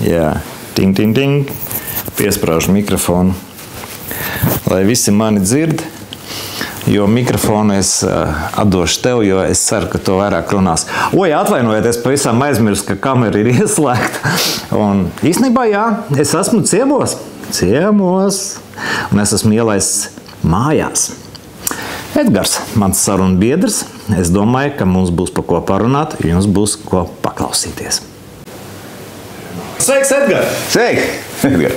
Jā, ting, ting, ting. Piesprāžu mikrofonu, lai visi mani dzird. Jo mikrofonu es atdošu tev, jo es ceru, ka tu vairāk runās. Oi, atvainojieties, pavisam aizmirst, ka kamera ir ieslēgta. Un īstenībā, jā, es esmu ciemos. Un es esmu ielaists mājās. Edgars, mans sarunu biedrs. Es domāju, ka mums būs pa ko parunāt, jums būs ko paklausīties. Sveiks, Edgar! Sveiki! Edgar.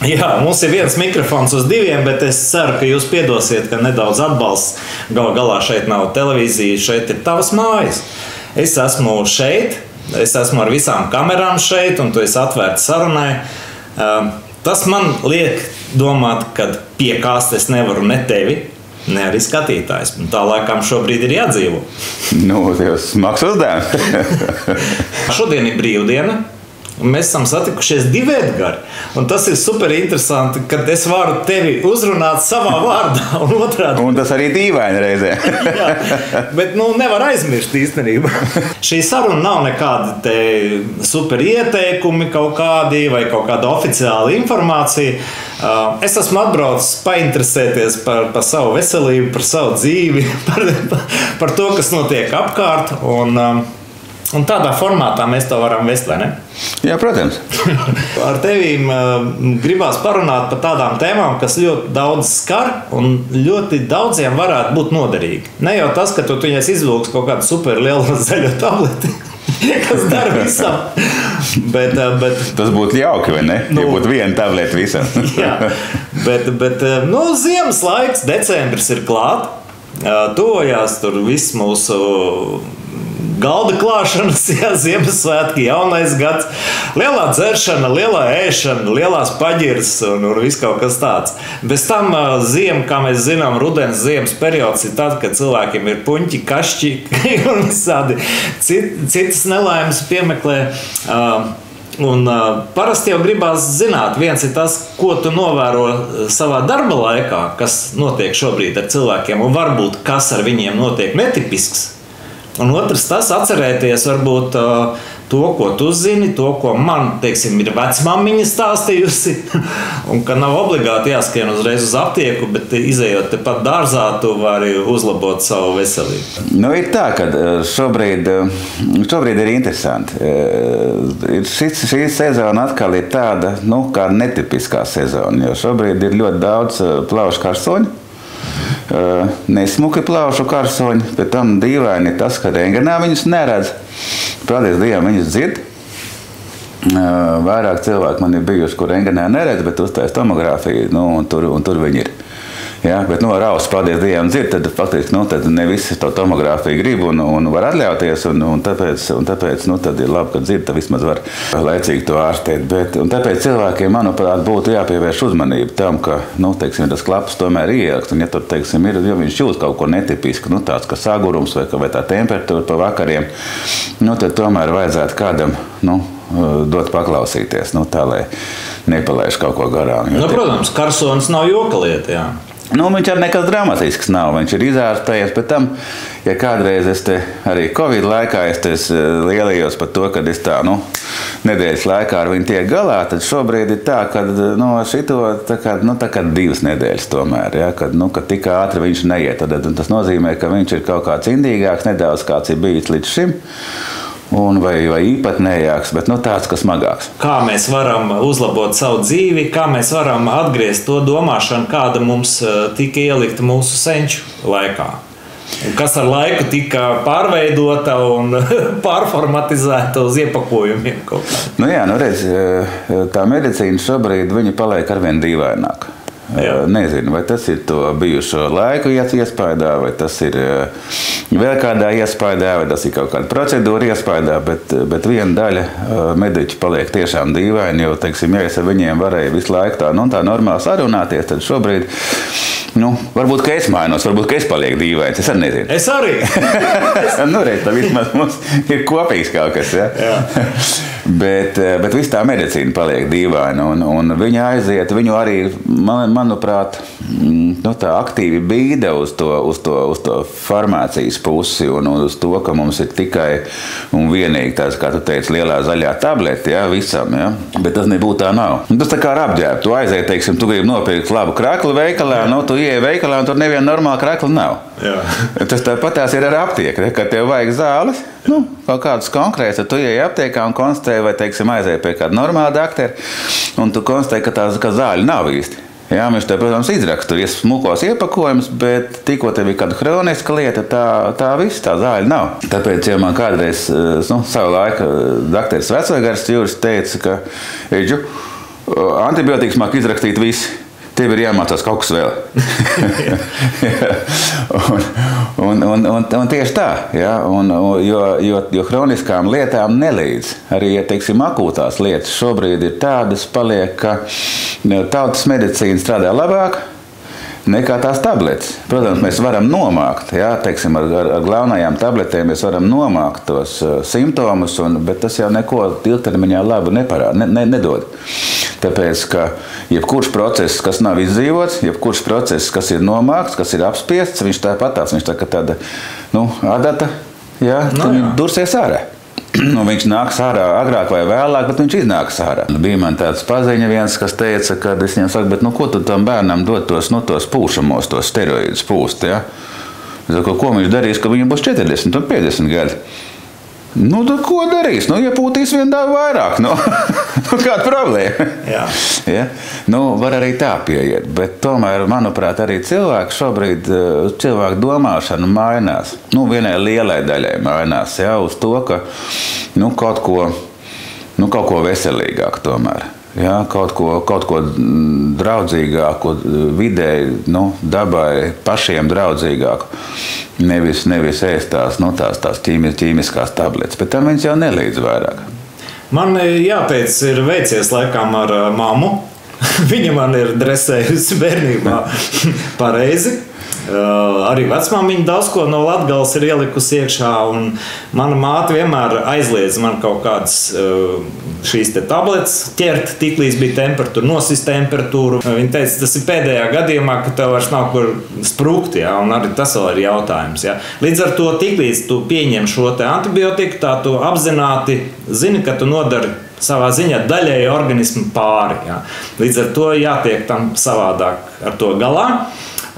Jā, mums ir viens mikrofons uz diviem, bet es ceru, ka jūs piedosiet, ka nedaudz atbalsts. Galu galā šeit nav televīzija, šeit ir tavas mājas. Es esmu šeit, es esmu ar visām kamerām šeit, un tu esi atvērts sarunai. Tas man liek domāt, ka piekāst es nevaru ne tevi, ne arī skatītājs. Tā laikam šobrīd ir jādzīvo. Nu, tas smags uzdevums. Šodien ir brīvdiena. Mēs esam satikušies divi Edgari. Un tas ir super interesanti, kad es varu tevi uzrunāt savā vārdā un otrādi. Un tas arī dīvaini reizē. Jā, bet nevar aizmirst īstenībā. Šī saruna nav nekādi te super ieteikumi kaut kādi vai kaut kāda oficiāla informācija. Es esmu atbraucis painteresēties par savu veselību, par savu dzīvi, par to, kas notiek apkārt. Un tādā formātā mēs to varam vest, vai ne? Jā, protams. Ar tevīm gribās parunāt par tādām tēmām, kas ļoti daudz skar un ļoti daudziem varētu būt noderīgi. Ne jau tas, ka tu viņas izvilks kaut kādu super lielu zaļo tableti, kas dara visam. Bet tas būtu jauki, vai ne? Ja būtu viena tableta visam. Jā, bet ziemas laiks, decembris ir klāt. Tuvojās tur viss mūsu galda klāšanas, jā, Ziemassvētki, jaunais gads, lielā dzeršana, lielā ēšana, lielās paģiras un viss kaut kas tāds. Bez tam ziema, kā mēs zinām, rudens ziemas periods ir tad, kad cilvēkiem ir puņķi, kašķi un visādi citas nelaimes piemeklē. Un parasti jau gribās zināt, viens ir tas, ko tu novēro savā darba laikā, kas notiek šobrīd ar cilvēkiem, un varbūt kas ar viņiem notiek netipisks. Un otrs tas atcerēties varbūt to, ko tu zini, to, ko man, teiksim, ir vecmammiņa stāstījusi, un ka nav obligāti jāskrien uzreiz uz aptieku, bet izejot tepat dārzā, tu vari uzlabot savu veselību. Nu, ir tā, ka šobrīd ir interesanti. Šī sezona atkal ir tāda, kā netipiskā sezona, jo šobrīd ir ļoti daudz plaušu karsoņu. Nesmuki plaušu karsoņi, bet tam dīvaini ir tas, ka rengenā viņus neredz. Paldies Dievam, viņus dzird. Vairāk cilvēki man ir bijuši, kur rengenā neredz, bet uztais tomogrāfiju, un tur viņi ir. Ja, bet ar ausu, paldies Dievam, dzird, tad faktiski tad ne visi to tomogrāfiju grib un var atļauties, un tāpēc tad ir labi, ka dzird, tad vismaz var laicīgi to ārstēt. Un tāpēc cilvēkiem, manuprāt, būtu jāpievērš uzmanību tam, ka, teiksim, tas klaps tomēr ieilgst, un ja tur, teiksim, ja viņš jūt kaut ko netipisku, tāds, ka sagurums vai tā temperatūra pa vakariem, tad tomēr vajadzētu kādam, dot paklausīties, tā, lai nepalaiž kaut ko garām. Protams, karsonis nav joka lieta, jā. Viņš arī nekas dramatisks nav. Viņš ir izārstējies, bet tam, ja kādreiz es te arī Covid laikā es lielījos par to, kad es tā, nedēļas laikā ar viņu tiek galā, tad šobrīd ir tā, ka šito tā kā 2 nedēļas tomēr, ja, kad tik ātri viņš neiet. Tad tas nozīmē, ka viņš ir kaut kāds indīgāks, nedaudz kāds ir bijis līdz šim. Vai īpatnējāks, bet tāds, kas smagāks. Kā mēs varam uzlabot savu dzīvi, kā mēs varam atgriezt to domāšanu, kāda mums tika ielikta mūsu senču laikā. Kas ar laiku tika pārveidota un pārformatizēta uz iepakojumiem kaut kā. Jā, redz, tā medicīna šobrīd viņa paliek arvien dīvaināka. Nezinu, vai tas ir to bijušo laiku iespaidā, vai tas ir vēl kādā iespaidā, vai tas ir kaut kāda procedūra iespaidā, bet viena daļa mediķi paliek tiešām dīvaini, jo, teiksim, ja es ar viņiem varēju visu laiku tā normāli sarunāties, tad šobrīd, varbūt, ka es mainos, varbūt, ka es palieku dīvains, es arī nezinu. Es arī! Redz, tā vismaz mums ir kopīgs kaut kas, ja? Jā. Bet viss tā medicīna paliek dīvaina, un viņa aiziet, viņu arī, manuprāt, tā aktīvi bīda uz to farmācijas pusi un uz to, ka mums ir tikai un vienīgi tās, kā tu teici, lielā zaļā tablete, ja, visam, ja, bet tas nebūtu tā nav. Tas tā kā ar apģērbu, tu aiziet, teiksim, tu gribi nopirkt labu krakli veikalā, tu ieej veikalā un tur neviena normāla krakla nav. Jā. Tas tāpatās ir ar aptieku, kad tev vajag zāles, kaut kādus konkrēts, tad tu ieej aptiekā un konstatē, vai, teiksim, aiziet pie kāda normāla daktera, un tu konstatē, ka zāļi nav īsti. Jā, viņš tev, protams, izraksta, tur ir smukos iepakojums, bet tikko tev ir kāda hroniska lieta, tā viss, tā zāļa nav. Tāpēc, ja man kādreiz, savu laiku dakteris Vecvegars Juris teica, ka, Eģu, antibiotikas māk izrakstīt visi. Tev ir jāmācās kaut kas vēl. un tieši tā, ja? Jo hroniskām lietām nelīdz. Arī, ja teiksim, akūtās lietas šobrīd ir tādas paliek, ka tautas medicīna strādā labāk nekā tās tabletes. Protams, mēs varam nomākt, ja? Teiksim, ar galvenajām tabletēm mēs varam nomākt tos simptomus, bet tas jau neko ilgtermiņā labu nedod. Tāpēc, ka jebkurš process, kas nav izdzīvots, jebkurš process, kas ir nomākts, kas ir apspiests, viņš tāpatās, viņš tā kā tāda, adata, ja, viņš dursies ārā. Viņš nāks ārā agrāk vai vēlāk, bet viņš iznāks ārā. Bija man tāds paziņa viens, kas teica, ka es viņam saku, bet ko tu tam bērnam dod tos pūšamos, tos steroīdus pūst, ja? Es saku, ko viņš darīs, ka viņam būs 40 un 50 gadi? Tad ko darīs? Iepūtīs vien daudz vairāk. Kāda problēma? Jā. Ja? Var arī tā pieiet, bet tomēr, manuprāt, arī cilvēku domāšana mainās. Vienai lielai daļai mainās, ja? Uz to, ka kaut ko veselīgāk tomēr. Ja, kaut ko draudzīgāku, vidēji, dabai pašiem draudzīgāku. Nevis ēst tās ķīmiskās tabletes, bet tam viņas jau nelīdz vairāk. Man jāteic, ir veicies laikam ar mammu. Viņa man ir dresējusi bērnībā pareizi. Arī vecmāmiņa daudz ko no Latgales ir ielikusi iekšā, un mana māte vienmēr aizliedz man kaut kādas šīs te tabletes ķert, tiklīdz bija temperatūra, nosist temperatūru. Viņa teica, tas ir pēdējā gadījumā, ka tev vairs nav kur sprukt, ja, un arī tas vēl ir jautājums. Ja. Līdz ar to, tiklīdz tu pieņem šo te antibiotiku, tā tu apzināti zini, ka tu nodari savā ziņā daļēji organismu pāri. Ja. Līdz ar to jātiek tam savādāk ar to galā.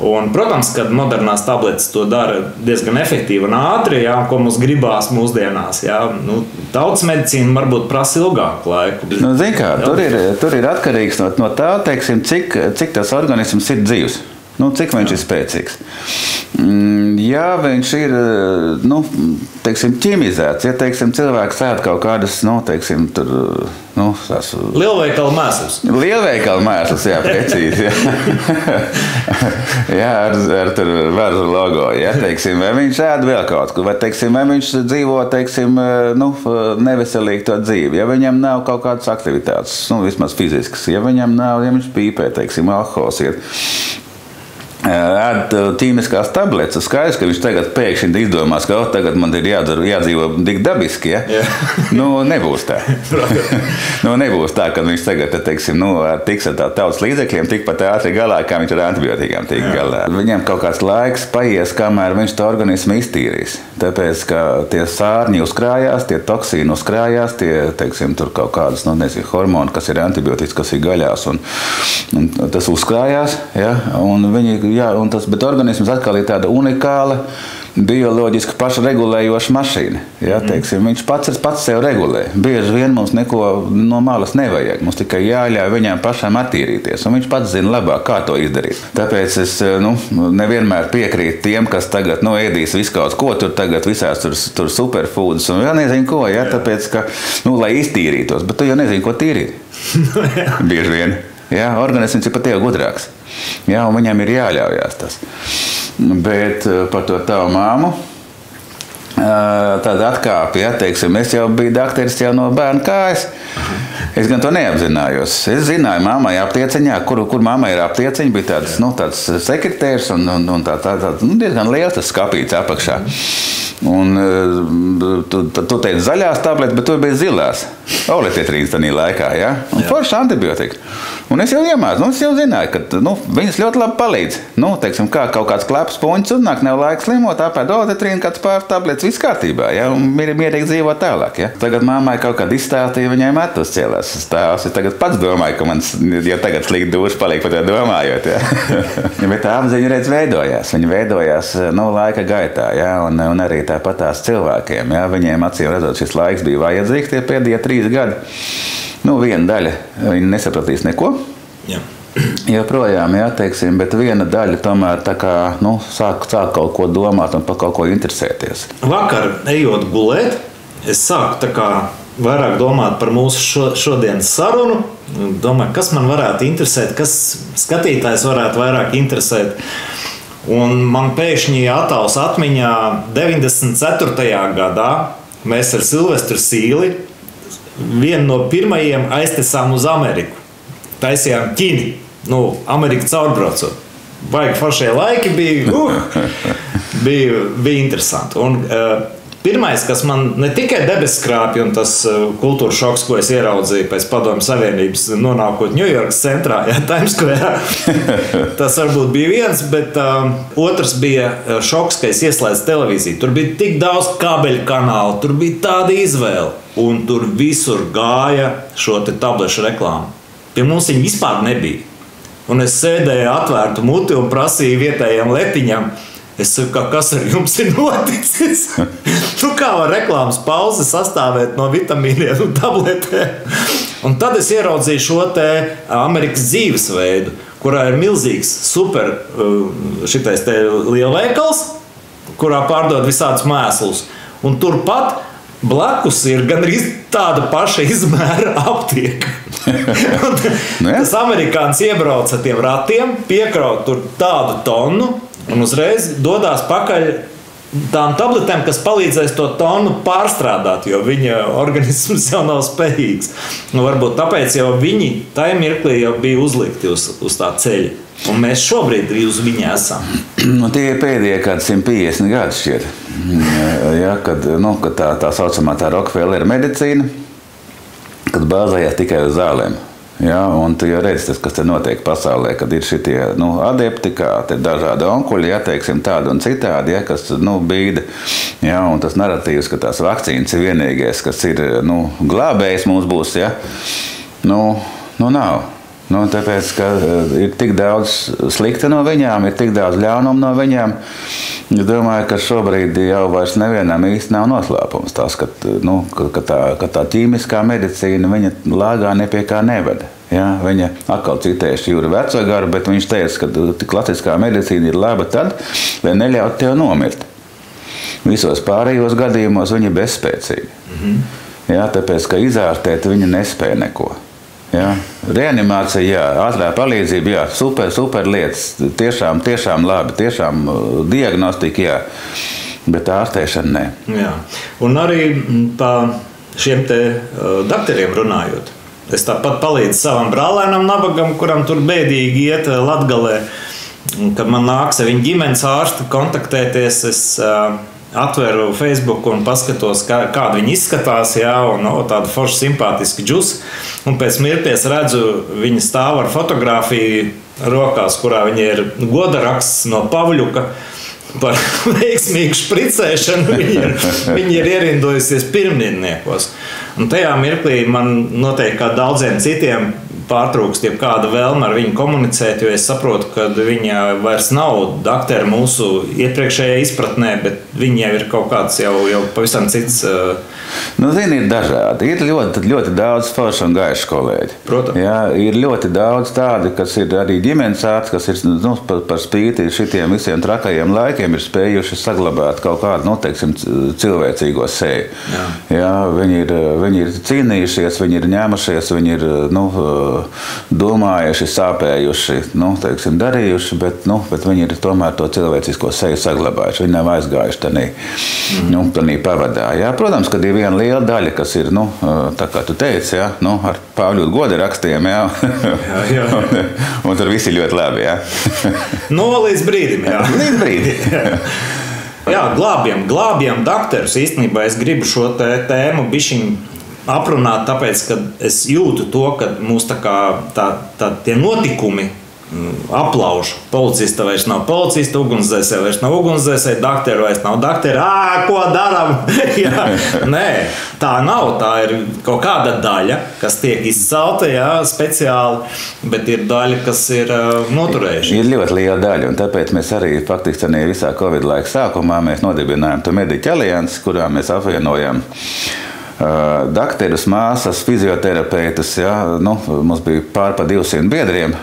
Un, protams, kad modernās tabletes to dara diezgan efektīvi un ātri, ja, ko mums gribās mūsdienās. Ja. Tautas medicīna varbūt prasa ilgāku laiku. Zini kā, tur ir atkarīgs no tā, teiksim, cik tas organisms ir dzīvs. Cik viņš ir spēcīgs. Ja viņš ir, teiksim, ķimizēts, ja, teiksim, cilvēks ēd kaut kādas, teiksim, tur, lielveikala mēslus. Lielveikala mēslus, jā, precīzi, jā. Jā, ar tur varžu logo, ja, teiksim, vai viņš ēd vēl kaut ko, vai, teiksim, vai viņš dzīvo, teiksim, neveselīgi to dzīvi, ja viņam nav kaut kādas aktivitātes, vismaz fiziskas, ja viņam nav, ja viņš pīpē, teiksim, alkohols iet. Ēd ķīmiskās tabletes, skaidrs, ka viņš tagad pēkšņi izdomās, ka tagad man ir jādzīvo tik dabiski, ja? Nebūs tā. Nebūs tā, ka viņš tagad, teiksim, tiks ar tautas līdzekļiem tikpat ātri galā, kā viņš ar antibiotikām tik galā. Viņam kaut kāds laiks paies, kamēr viņš to organismu iztīrīs. Tāpēc, ka tie sārņi uzkrājās, tie toksīni uzkrājās, tie, teiksim, tur kaut kādas, hormoni, kas ir antibiotikas, kas ir gaļās, un tas uzkrājās, ja? Bet organisms atkal ir tāda unikāla, bioloģiski pašregulējoša mašīna. Ja, teiksim, viņš pats sev regulē. Bieži vien mums neko no malas nevajag. Mums tikai jāļauj viņam pašam attīrīties. Un viņš pats zina labāk, kā to izdarīt. Tāpēc es nevienmēr piekrītu tiem, kas tagad ēdīs visu kaut ko, tur tagad visās tur superfoods un vēl nezinu ko. Ja, tāpēc, ka, lai iztīrītos, bet tu jau nezini, ko tīrīt. Bieži vien. Ja, organisms ir pat tev gudrāks. Ja, un viņam ir jāļaujās tas. Bet par to tavu māmu tāda atkāpe, ja, teiksim, es jau biju dakteris jau no bērna kājas. Es gan to neapzinājos. Es zināju, mammai aptieciņā, kur mammai ir aptieciņa, bija tāds sekretērs un diezgan liels tas skapīts apakšā. Un tu teici zaļās tabletes, bet tur bija zilās. Olefetrīns tajā laikā, ja? Un forši antibiotika. Un es jau iemācu, es jau zināju, ka viņas ļoti labi palīdz. Teiksim, kā kaut kāds klaps puņķis uznāk, nav laika slimot, apēd olefetrīnu, kāds pāris tabletes, viss kārtībā, ja? Un mierīgi dzīvo tālāk, ja? Tagad mammai kaut kādā izstāstīja, viņai metus cēlās stāvs. Es tagad pats domāju, ka man jau tagad slikti duši paliek par to domājot, ja? Bet tā apziņa redz veidojās. Viņa veidojās laika gaitā, ja? Un arī tāpat tās cilvēkiem, ja? Viņiem acīm redzot, šis laiks bija vajadzīgs tie pēdējie 3 gadi. Viena daļa, viņi nesapratīs neko. Jā. Joprojām, jā, teiksim, bet viena daļa tomēr tā kā, sāk kaut ko domāt un par kaut ko interesēties. Vakar, ejot gulēt, es sāku tā kā vairāk domāt par mūsu šodienas sarunu. Domāju, kas man varētu interesēt, kas skatītājs varētu vairāk interesēt. Un man pēkšņi attausa atmiņā 94. gadā mēs ar Silvestru Sīli vienu no pirmajiem aiztesām uz Ameriku. Taisījām ķini, Ameriku caurbraucot. Baigi foršie laiki bija interesanti. Un pirmais, kas man ne tikai debesskrāpja un tas kultūras šoks, ko es ieraudzīju pēc Padomju Savienības nonākot Ņujorkas centrā, Times Square, tas varbūt bija viens, bet otrs bija šoks, ka es ieslēdzu televīziju. Tur bija tik daudz kabeļu kanālu, tur bija tāda izvēle, un tur visur gāja šo te tablešu reklāmu. Pie mums viņa vispār nebija. Un es sēdēju atvērtu muti un prasīju vietējiem letiņam, es saku, kas ar jums ir noticis? Kā var reklāmas pauze sastāvēt no vitamīniem un tabletēm? Un tad es ieraudzīju šo te Amerikas dzīvesveidu, kurā ir milzīgs super šitais te lielveikals, kurā pārdod visādus mēslus. Un turpat blakus ir gandrīz tāda paša izmēra aptieka. Tas amerikāns iebrauc ar tiem ratiem, piekraut tur tādu tonu un uzreiz dodās pakaļ tām tabletēm, kas palīdzēs to tonu pārstrādāt, jo viņa organisms jau nav spējīgs. Varbūt tāpēc jau viņi tajā mirklī jau bija uzlikti uz tā ceļa. Un mēs šobrīd uz viņu esam. Tie ir pēdējie kādi 150 gadi šķiet. Ja, kad tā saucamā tā Rockefeller medicīna, kad bāzējās tikai uz zālēm. Ja, un tu jau redzi, kas te notiek pasaulē, kad ir šitie adepti, kā te dažādi onkuļi, ja, teiksim, tādi un citādi, ja, kas bīda. Ja, un tas naratīvs, ka tās vakcīnas ir vienīgais, kas ir glābējs mums būs, ja, nav. Tāpēc, ka ir tik daudz slikta no viņām, ir tik daudz ļaunumu no viņām. Es domāju, ka šobrīd jau vairs nevienam īsti nav noslēpums tas, ka tā ķīmiskā medicīna viņa lāgā ne pie kā neveda. Ja? Viņa atkal citējuši Jūra Vecagaru, bet viņš teica, ka klasiskā medicīna ir laba tad, lai neļaut tev nomirt. Visos pārējos gadījumos viņa ir bezspēcīga. Ja? Tāpēc, ka izārstēt viņa nespēja neko. Ja? Reanimācija, jā, ātrā palīdzība, jā, super lietas, tiešām labi, tiešām diagnostika, jā, bet ārstēšana nē. Jā. Un arī pa šiem te dakteriem runājot. Es tāpat palīdzu savam brālēnam nabagam, kuram tur bēdīgi iet Latgalē. Kad man nāks ar viņa ģimenes ārsti kontaktēties, es atveru Facebook un paskatos, kāda viņi izskatās, jā, un tāda forša simpātiska džusa. Un pēc mirkļa redzu, viņa stāv ar fotogrāfiju rokās, kurā viņa ir godaraksts no Pavļuka par veiksmīgu špricēšanu. Viņa ir ierindojusies pirmdienniekos. Un tajā mirklī man noteikti kā daudziem citiem pārtrūkst jebkāda vēlme ar viņu komunicēt, jo es saprotu, ka viņa vairs nav dakteri mūsu iepriekšējā izpratnē, bet viņi jau ir kaut kāds jau pavisam cits. Zini, ir dažādi. Ir ļoti daudz foršu un gaišu kolēģi. Protams. Jā, ir ļoti daudz tādi, kas ir arī ģimenes ārsti, kas ir par spīti šitiem visiem trakajiem laikiem ir spējuši saglabāt kaut kādu, teiksim, cilvēcīgo seju. Jā, viņi ir cīnījušies, viņi ir ņēmušies, viņi ir, domājuši, sāpējuši, teiksim, darījuši, bet viņi ir tomēr to cilvēcisko seju saglabājuši. Viņi nav aizgājuši tādā pavadā. Jā, protams, kad ir viena liela daļa, kas ir, tā kā tu teici, jā, ar Pāvļu goda rakstiem, jā. Jā. un tur viss ir ļoti labi, jā. Līdz brīdim, jā. Līdz brīdim. Jā, glābjam dakterus. Īstenībā es gribu šo tēmu bišķiņ aprunāt, tāpēc, ka es jūtu to, ka mūs tie notikumi aplauž. Policista vairs nav policista, ugunsdzēsēji vairs nav ugunsdzēsēji, dakteri vairs nav dakteri. Ko daram? Jā, nē, tā nav. Tā ir kaut kāda daļa, kas tiek izcelta, jā, speciāli, bet ir daļa, kas ir noturējuši. Ir ļoti liela daļa, un tāpēc mēs arī faktiski visā Covid laika sākumā mēs nodibinājām to mediķu aliansi, kurā mēs apvienojam dakterus, māsas, fizioterapeitus, ja, mums bija pār pa 200 biedriem,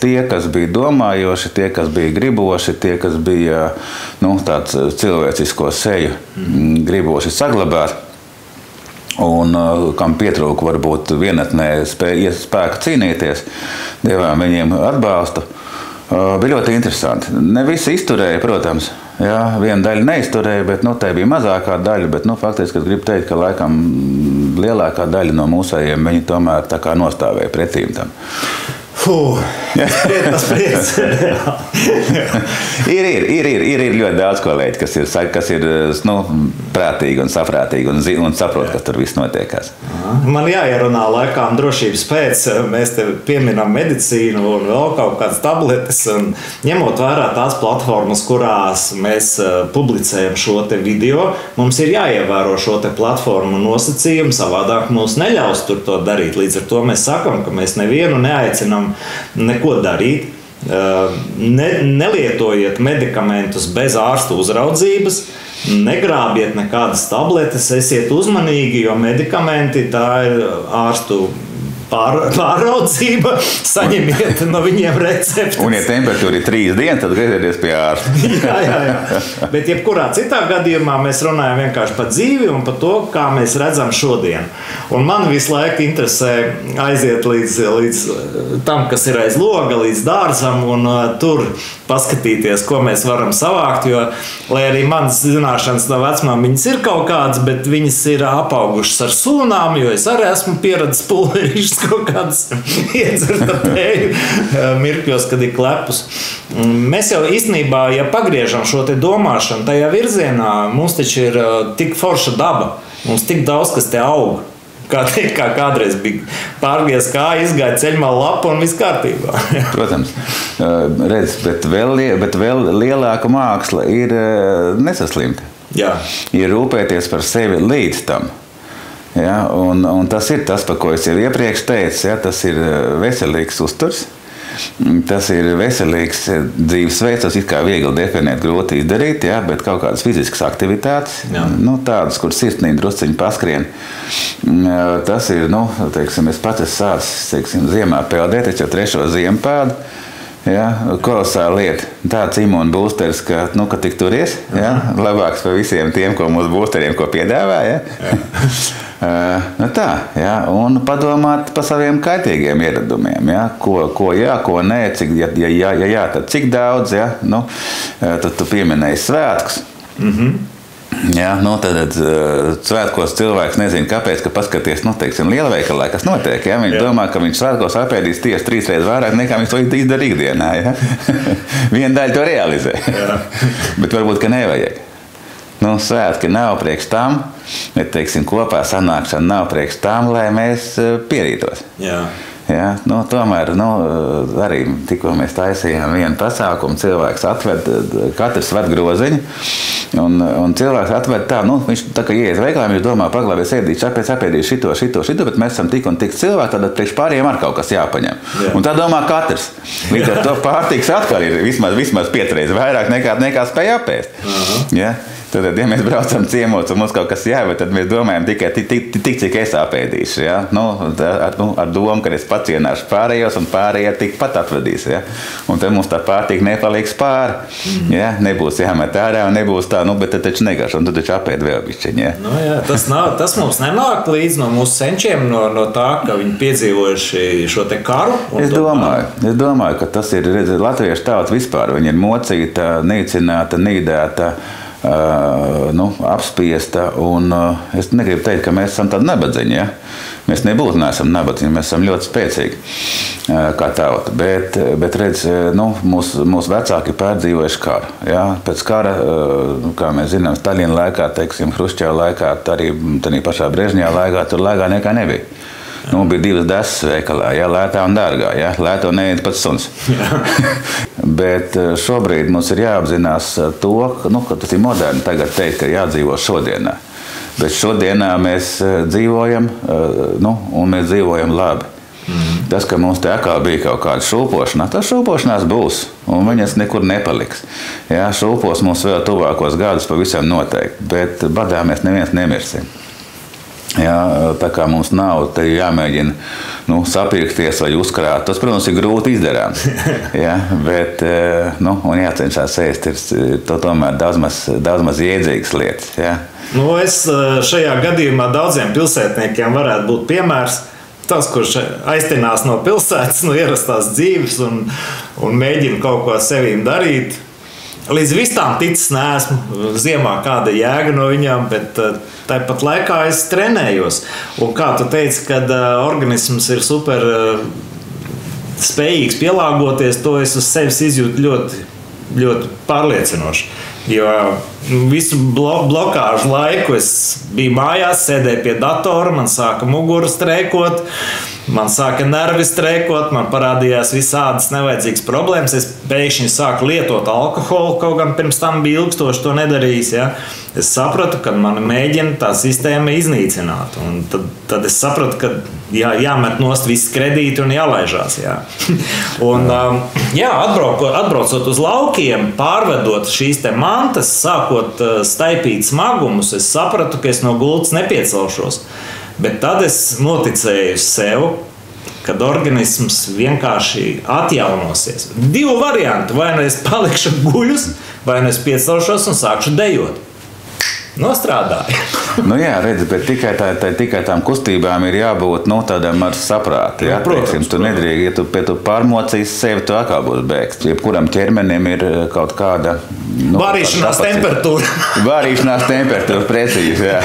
tie, kas bija domājoši, tie, kas bija griboši, tie, kas bija tāds cilvēcisko seju griboši saglabāt, un kam pietrūka varbūt vienatnē spēku cīnīties, devām viņiem atbalstu. Bija ļoti interesanti. Ne visi izturēja, protams. Jā, viena daļa neizturēja, bet tā bija mazākā daļa. Bet faktiski es gribu teikt, ka laikam lielākā daļa no mūsējiem viņi tomēr tā kā nostāvēja pretīm tam. Spriedz. Ir ļoti daudz kolēģi, kas ir prātīgi un saprātīgi un saprot, kas tur viss notiekās. Man jāierunā laikām drošības pēc. Mēs te pieminam medicīnu un vēl kaut kādas tabletes. Un ņemot vērā tās platformas, kurās mēs publicējam šo te video, mums ir jāievēro šo te platformu nosacījumu, savādāk mums neļaus tur to darīt. Līdz ar to mēs sakam, ka mēs nevienu neaicinam neko darīt. Nelietojiet medikamentus bez ārsta uzraudzības, negrābiet nekādas tabletes, esiet uzmanīgi, jo medikamenti tā ir ārstu pāraudzība, saņemiet no viņiem receptes. Un, ja temperatūra ir 3 dienas, tad griezieties pie ārsta. Jā. Bet jebkurā citā gadījumā mēs runājam vienkārši par dzīvi un par to, kā mēs redzam šodien. Un man visu laiku interesē aiziet līdz tam, kas ir aiz loga, līdz dārzam un tur paskatīties, ko mēs varam savākt, jo, lai arī manas zināšanas no vecmāmiņas ir kaut kādas, bet viņas ir apaugušas ar sūnām, jo es arī esmu pieredzis pulverīšus kaut kādas iedzerta tēju mirkļos, kad ir klepus. Mēs jau īstenībā, ja pagriežam šo te domāšanu tajā virzienā, mums taču ir tik forša daba, mums tik daudz, kas te aug. Kā kādreiz bija pārgriez kāja, izgāja ceļmala lapa un viss kārtībā. Protams, redz, bet vēl lielāka māksla ir nesaslimt. Jā. Ir rūpēties par sevi līdz tam. Ja, un tas ir tas, par ko es jau iepriekš teicu, ja, tas ir veselīgs uzturs. Tas ir veselīgs dzīvesveids, tas ir kā viegli definēt, grūti izdarīt, ja, bet kaut kādas fiziskas aktivitātes, tādas, kur sirsnīgi drusciņi paskrien. Tas ir, teiksim, es pats esmu sācis, ziemā peldēt, es jau 3. ziemu peldu. Ja, kolosāla lieta. Tāds imūna būsteris, ka tik turies, ja, labāks par visiem tiem, ko mūsu būsteriem piedāvā. Ja. Tā, ja, un padomāt par saviem kaitīgiem ieradumiem. Ja, ko jā, ko nē, ja tad cik daudz. Ja, tad tu pieminēji svētkus. Jā, tad svētkos cilvēks nezina, kāpēc, ka paskaties, teiksim, lielveikalā, kas notiek. Ja? Viņš domā, ka viņš svētkos apēdīs tieši 3 reizes vairāk, nekā viņš to izdara ikdienā. Ja? Viena daļa to realizē, bet varbūt, ka nevajag. Svētki nav priekš tam, bet, teiksim, kopā sanākšana nav priekš tam, lai mēs pierītos. Jā. Ja, tomēr arī tikko mēs taisījām vienu pasākumu, cilvēks atved, katrs ved groziņu, un cilvēks atved tā, viņš tā kā ieiet veikalā, viņš domā, paglābies ēdīt, apēdīs šito, bet mēs esam tik un tik cilvēki, tad priekš pārējiem ar kaut kas jāpaņem. Jā. Un tā domā katrs. Līdz ar to pārtiks atkal ir vismaz 5 reizes vairāk nekā spēj apēst. Ja? Tad, ja mēs braucam ciemos un mums kaut kas jāiet, tad mēs domājam tikai tik, cik es apēdīšu. Ja? Ar domu, ka es pacienāšu pārējos un pārējie tikpat atvedīs. Ja? Un tad mums tā pārtika nepaliks pāri. Ja? Nebūs jāmet ārā un nebūs tā, bet tad taču negarš un tad taču apēd vēl bišķiņ. Ja? Tas mums nenāk līdz no mūsu senčiem, no tā, ka viņi piedzīvojuši šo te karu. Es domāju, ka tas ir, redz, latviešu tauta vispār, viņi ir mocīta, nīcināta, nīdēta, apspiesta, un es negribu teikt, ka mēs esam tādi nabadzeņi, ja? Mēs nebūtu neesam nabadzeņi, mēs esam ļoti spēcīgi kā tauta, bet redz, mūsu vecāki pārdzīvojuši karu, ja? Pēc kara, kā mēs zinām, Staļina laikā, teiksim, Hruščova laikā, arī pašā Brežņevā laikā, tur laikā nekā nebija. Bija divas desas veikalā, ja, lētā un dārgā. Ja, lētā un neviens pats suns. Bet šobrīd mums ir jāapzinās to, ka tas ir moderni tagad teikt, ka jādzīvo šodienā. Bet šodienā mēs dzīvojam, un mēs dzīvojam labi. Tas, ka mums te atkal bija kaut kāda šūpošanās, tas šūpošanās būs, un viņas nekur nepaliks. Ja, šūpos mums vēl tuvākos gadus pavisam noteikti, bet badā mēs neviens nemirsim. Jā, tā kā mums nav jāmēģina sapirkties vai uzkrāt. Tas, protams, ir grūti izdarāms. Jā, bet un jācenšas ēst ir tomēr daudz maz iedzīgas lietas. Jā. Es šajā gadījumā daudziem pilsētniekiem varētu būt piemērs. Tas, kurš aiztinās no pilsētas, no ierastās dzīves un mēģina kaut ko sevīm darīt. Līdz vistām ticis neesmu, ziemā kāda jēga no viņām, bet tāpat laikā es trenējos. Un kā tu teici, kad organisms ir super spējīgs pielāgoties, to es uz sevis izjūtu ļoti, ļoti pārliecinoši. Jo visu blokāžu laiku es biju mājās, sēdēju pie datora, man sāka mugura streikot, man sāka nervi streikot, man parādījās visādas nevajadzīgas problēmas. Es pēkšņi sāku lietot alkoholu, kaut gan pirms tam bija ilgstoši to nedarījis. Ja? Es sapratu, ka man mēģina tā sistēma iznīcināt. Un tad es sapratu, ka jāmet nost visi kredīti un jālaižās. Ja? Un, atbraucot uz laukiem, pārvedot šīs te mantas, sākot staipīt smagumus, es sapratu, ka es no gultas nepiecelšos. Bet tad es noticēju sev, kad organisms vienkārši atjaunosies. Divu variantu. Vai nu es palikšu guļus, vai nu es piecelšos un sākšu dejot. Nostrādāja. Jā, redz, bet tikai tām kustībām ir jābūt tādam ar saprātu. Ja? Teiksim, tu nedrīkst, ja tu pārmocīsi sevi, tu atkal būs bēgts. Jebkuram ķermenim ir kaut kāda varīšanās temperatūra. Varīšanās temperatūra, precīzi. Ja?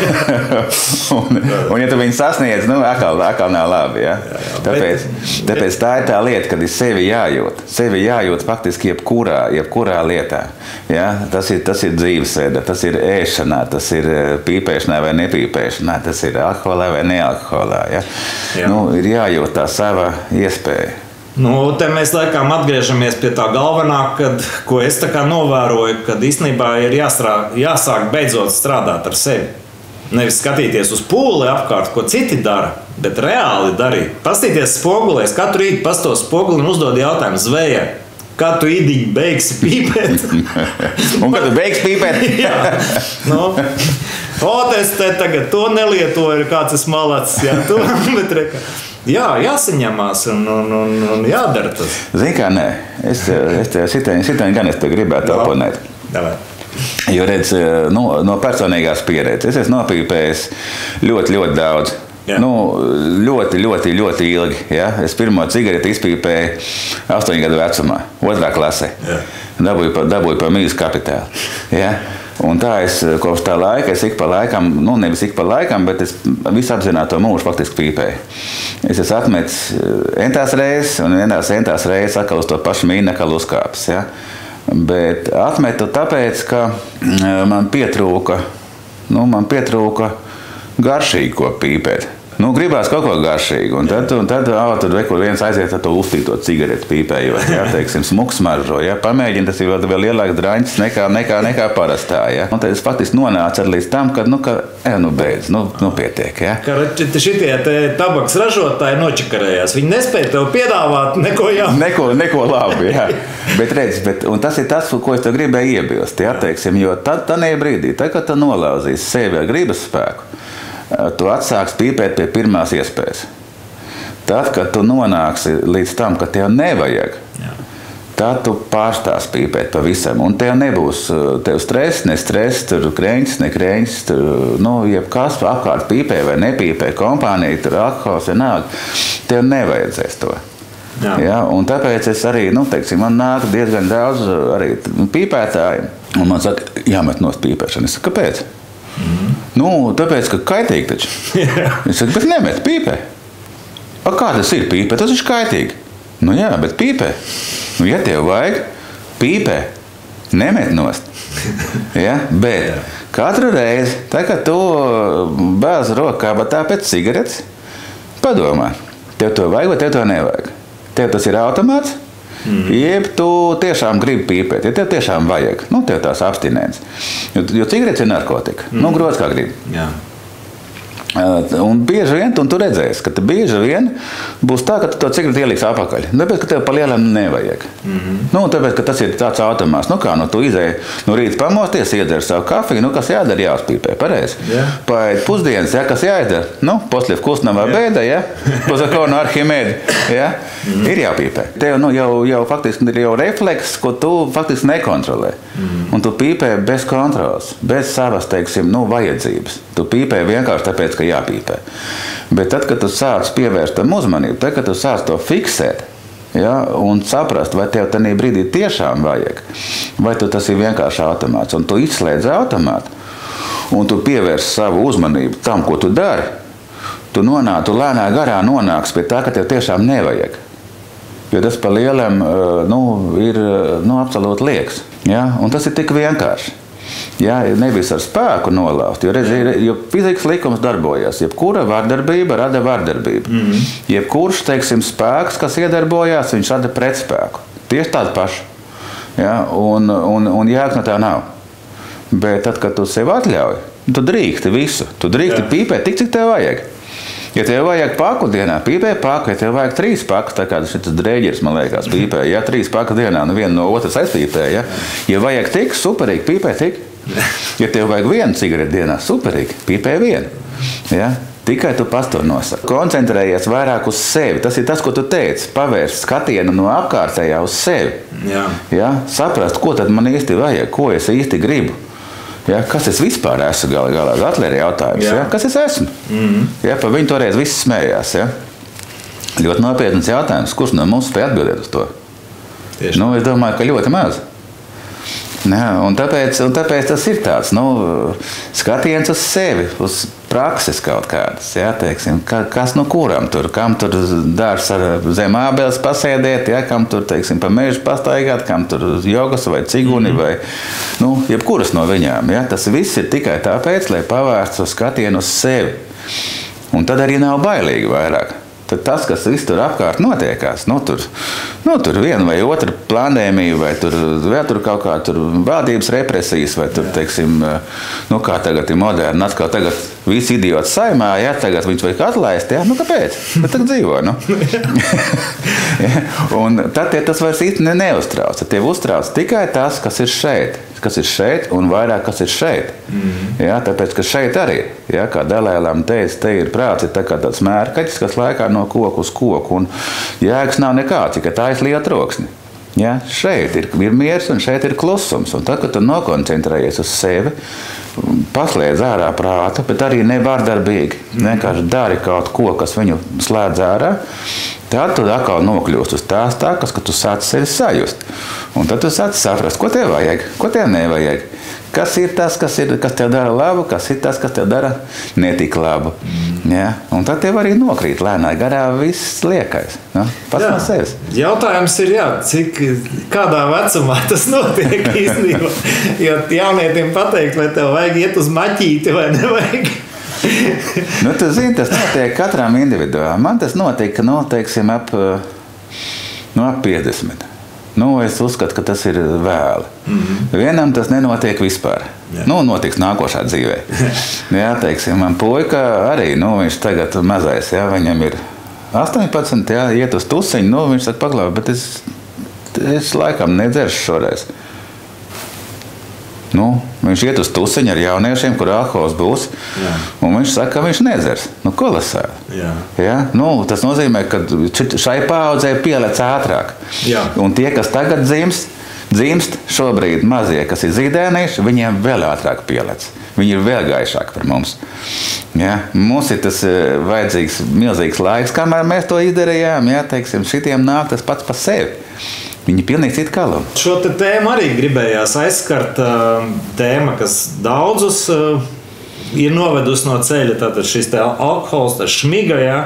un ja tu viņu sasniedz, atkal nav labi. Ja? Tāpēc tā ir tā lieta, kad ir sevi jājūt. Sevi jājūt faktiski jebkurā lietā. Ja? Tas ir dzīvesveida, tas ir ēšanā, tas ir pīpēšanā vai nepīpēšanā, tas ir alkoholā vai nealkoholā. Ja? Ir jājūt tā sava iespēja. Te mēs laikam atgriežamies pie tā galvenā, ko es tā kā novēroju, kad īstenībā ir jāsāk beidzot strādāt ar sevi. Nevis skatīties uz pūli apkārt, ko citi dara, bet reāli darīt. Pastīties spogulē, es katru rītu pastos spoguli un uzdod jautājumu zvejai. Kā tu īdiņi beigsi pīpēt? Un kad tu beigsi pīpēt? Es te tagad to nelietoju, kāds es malacis. Jāsaņemās un jādara tas. Zini kā, nē. Sitaini gan es te gribētu oponēt. Jo redz, no personīgās pieredzes es nopīpējis ļoti, ļoti daudz. Ļoti ilgi. Ja? Es pirmo cigareti izpīpēju 8 gadu vecumā, 2. klasē. Dabūju par mīļas kapitālu. Ja? Un tā es kopš tā laika, es ik pa laikam, nevis ik pa laikam, bet es visu apzināto mūžu faktiski pīpēju. Es esmu atmetis entās reizes, un entās reizes atkal uz to pašu mīnekalu uzkāpis. Ja? Bet atmetu tāpēc, ka man pietrūka garšīgi, ko pīpēt. Nu, gribās kaut ko garšīgu. Un tad tur viens aiziet ar to uztīto cigaretu pīpējot. Jā, teiksim, smuks smaržo. Jā, pamēģina, tas ir vēl lielāks draņķis nekā parastā. Jā. Un tad es faktiski nonācu līdz tam, ka, beidz, pietiek. Jā. Ka šitie tabaks ražotāji nočakarējās. Viņi nespēja tev piedāvāt neko jaunu. Neko labi, jā. Un tas ir tas, ko es tev gribēju iebilst. Jā, teiksim, jo tad brīdī, kad tu nolauzīsi sevi ar gribas spēku, tu atsāksi pīpēt pie pirmās iespējas. Tad, kad tu nonāksi līdz tam, ka tev nevajag, tad tu pārstās pīpēt pavisam. Un tev nebūs stress, ne stress, tur kreņķis, ne kreņķis, jebkas apkārt pīpē vai nepīpē, kompānija, tur alkohols, vienalga. Tev nevajadzēs to. Ja, un tāpēc es arī, man nāk diezgan daudz arī pīpētāji. Un man saka, jāmet nost pīpēšana. Es saku, kāpēc? Tāpēc, ka kaitīgi taču. Es saku, bet nemet pīpē. Kā tas ir pīpē? Tas ir kaitīgi. Jā, bet pīpē. Ja tev vajag, pīpē. Nemet nost. Ja? Bet katru reizi, tā kā tu bāz rokā, bet tāpēc cigaretes, padomā, tev to vajag vai tev to nevajag. Tev tas ir automāts, jeb tu tiešām gribi pīpēt, ja tev tiešām vajag. Tev tās abstinences. Jo cigaretes ir narkotika. Groz kā gribi. Jā. Un bieži vien tu redzēsi, ka bieži vien būs tā, ka tu to cigareti ieliksi apakaļ. Tāpēc, ka tev pa lielam nevajag. Tāpēc, ka tas ir tāds automāts. Tu izēji no rīta pamosties, iedzer savu kafiju, kas jādara, jāuzpīpē. Pareizi. Paiet pusdienas, kas jāizdara. Poslief kustamā bēda, Pozakonu Arhimēdi. Ir jāpīpē. Tev jau faktiski ir jau refleks, ko tu faktiski nekontrolē. Un tu pīpē bez kontrolas, bez savas, vajadzības. Tu pīpē vienkārši tāpēc, ka jāpīpē. Bet tad, kad tu sāc pievērst tam uzmanību, tad, kad tu sāc to fiksēt, un saprast, vai tev tajā brīdī tiešām vajag, vai tas ir vienkārši automāts, un tu izslēdz automātu, un tu pievērsi savu uzmanību tam, ko tu dari, tu lēnā garā nonāks pie tā, ka tev tiešām nevajag. Jo tas pa lielam ir absolūti liekas. Un tas ir tik vienkārši. Nevis ar spēku nolauzt, jo fizikas likums darbojas. Jebkura vardarbība rada vardarbību. Jebkurš, spēks, kas iedarbojās, viņš rada pretspēku. Tieši tādu pašu. Un jēgas no tā nav. Bet tad, kad tu sev atļauj, tu drīksti visu. Tu drīksti pīpēt tik, cik tev vajag. Ja tev vajag paku dienā, pīpē paku. Ja tev vajag 3 pakas, tā kā šis drēģeris, man liekas, pīpē. 3 pakas dienā, viena no otras aizpīpē. Ja vajag tik, superīgi, pīpē tik. Ja tev vajag 1 cigareti dienā, superīgi, pīpē 1. Tikai tu pats to nosaki. Koncentrējies vairāk uz sevi. Tas ir tas, ko tu teici. Pavērst skatienu no apkārtējā uz sevi. Saprast, ko tad man īsti vajag, ko es īsti gribu. Kas es vispār esmu galā? Atlieri jautājums. Kas es esmu? Par viņu toreiz viss smējās. Ļoti nopietns jautājums. Kurš no mums spēj atbildēt uz to? Es domāju, ka ļoti maz. Un tāpēc tas ir tāds skatiens uz sevi, uz prakses kaut kādas. Kas kuram tur? Kam tur dārs ar zem ābeles pasēdēt, kam tur pa mežu pastaigāt, kam tur jogas vai ciguni vai jebkuras no viņām. Tas viss ir tikai tāpēc, lai pavērstu skatienu uz sevi. Un tad arī nav bailīgi vairāk. Tad tas, kas viss tur apkārt notiekās, tur viena vai otra plandēmija, vai tur kaut kā valdības represijas, vai tur, kā tagad ir moderni, atkal tagad visi idioti saimā, tagad viņš vajag atlaist, kāpēc? Bet tagad dzīvo, Un tad tas vairs īsti neuztrauc. Tad tev uztrauc tikai tas, kas ir šeit, un vairāk, kas ir šeit. Tāpēc, ka šeit arī, kā Dalēlam teica, te ir prāts, ir tā kā tāds mērkaķis, kas laikā no koku uz koku, un jēgas nav nekāds, tikai tā aizlīja troksni. Šeit ir miers, un šeit ir klusums, un tad, kad tu nokoncentrējies uz sevi, paslēdz ārā prātu, bet arī nevārdarbīgi, vienkārši dari kaut ko, kas viņu slēdz ārā, tad tu atkal nokļūst uz tās takas, ka tu sāc sevi sajust. Un tad tu sāc saprast, ko tev vajag, ko tev nevajag. Kas ir tas, kas tev dara labu, kas ir tas, kas tev dara netik labu. Un tad tev arī nokrīt lēnā garā viss liekais. Pats no sevis. Jautājums ir, kādā vecumā tas notiek īstenībā. Jo jaunietim pateikt, vai tev vajag iet uz maķīti vai nevajag. Nu, tu zini, tas notiek katram individuāli. Man tas notika, teiksim, ap 50. Es uzskatu, ka tas ir vēli. Vienam tas nenotiek vispār. Notiks nākošā dzīvē. Jā, teiksim, man puika arī, viņš tagad mazais, jā, viņam ir 18, jā, iet uz tusiņu, viņš saka, paklāv, bet es laikam nedzeršu šoreiz. Viņš iet uz tusiņu ar jauniešiem, kur alkohols būs, un viņš saka, ka viņš nedzers. Kolosāli. Ja? Tas nozīmē, ka šai paaudzē pielec ātrāk. Un tie, kas tagad dzimst šobrīd mazie, kas ir zīdēnīši, viņiem vēl ātrāk pielec. Viņi ir vēl gaišāki par mums. Ja? Mums ir tas vajadzīgs milzīgs laiks, kamēr mēs to izdarījām. Ja? Teiksim, šitiem nāk tas pats par sevi. Viņi pilnīgi cita kalama. Šo tēmu arī gribējās aizskart. Tēma, kas daudzus ir novedusi no ceļa. Tātad šis alkohols, tas šmiga, jā.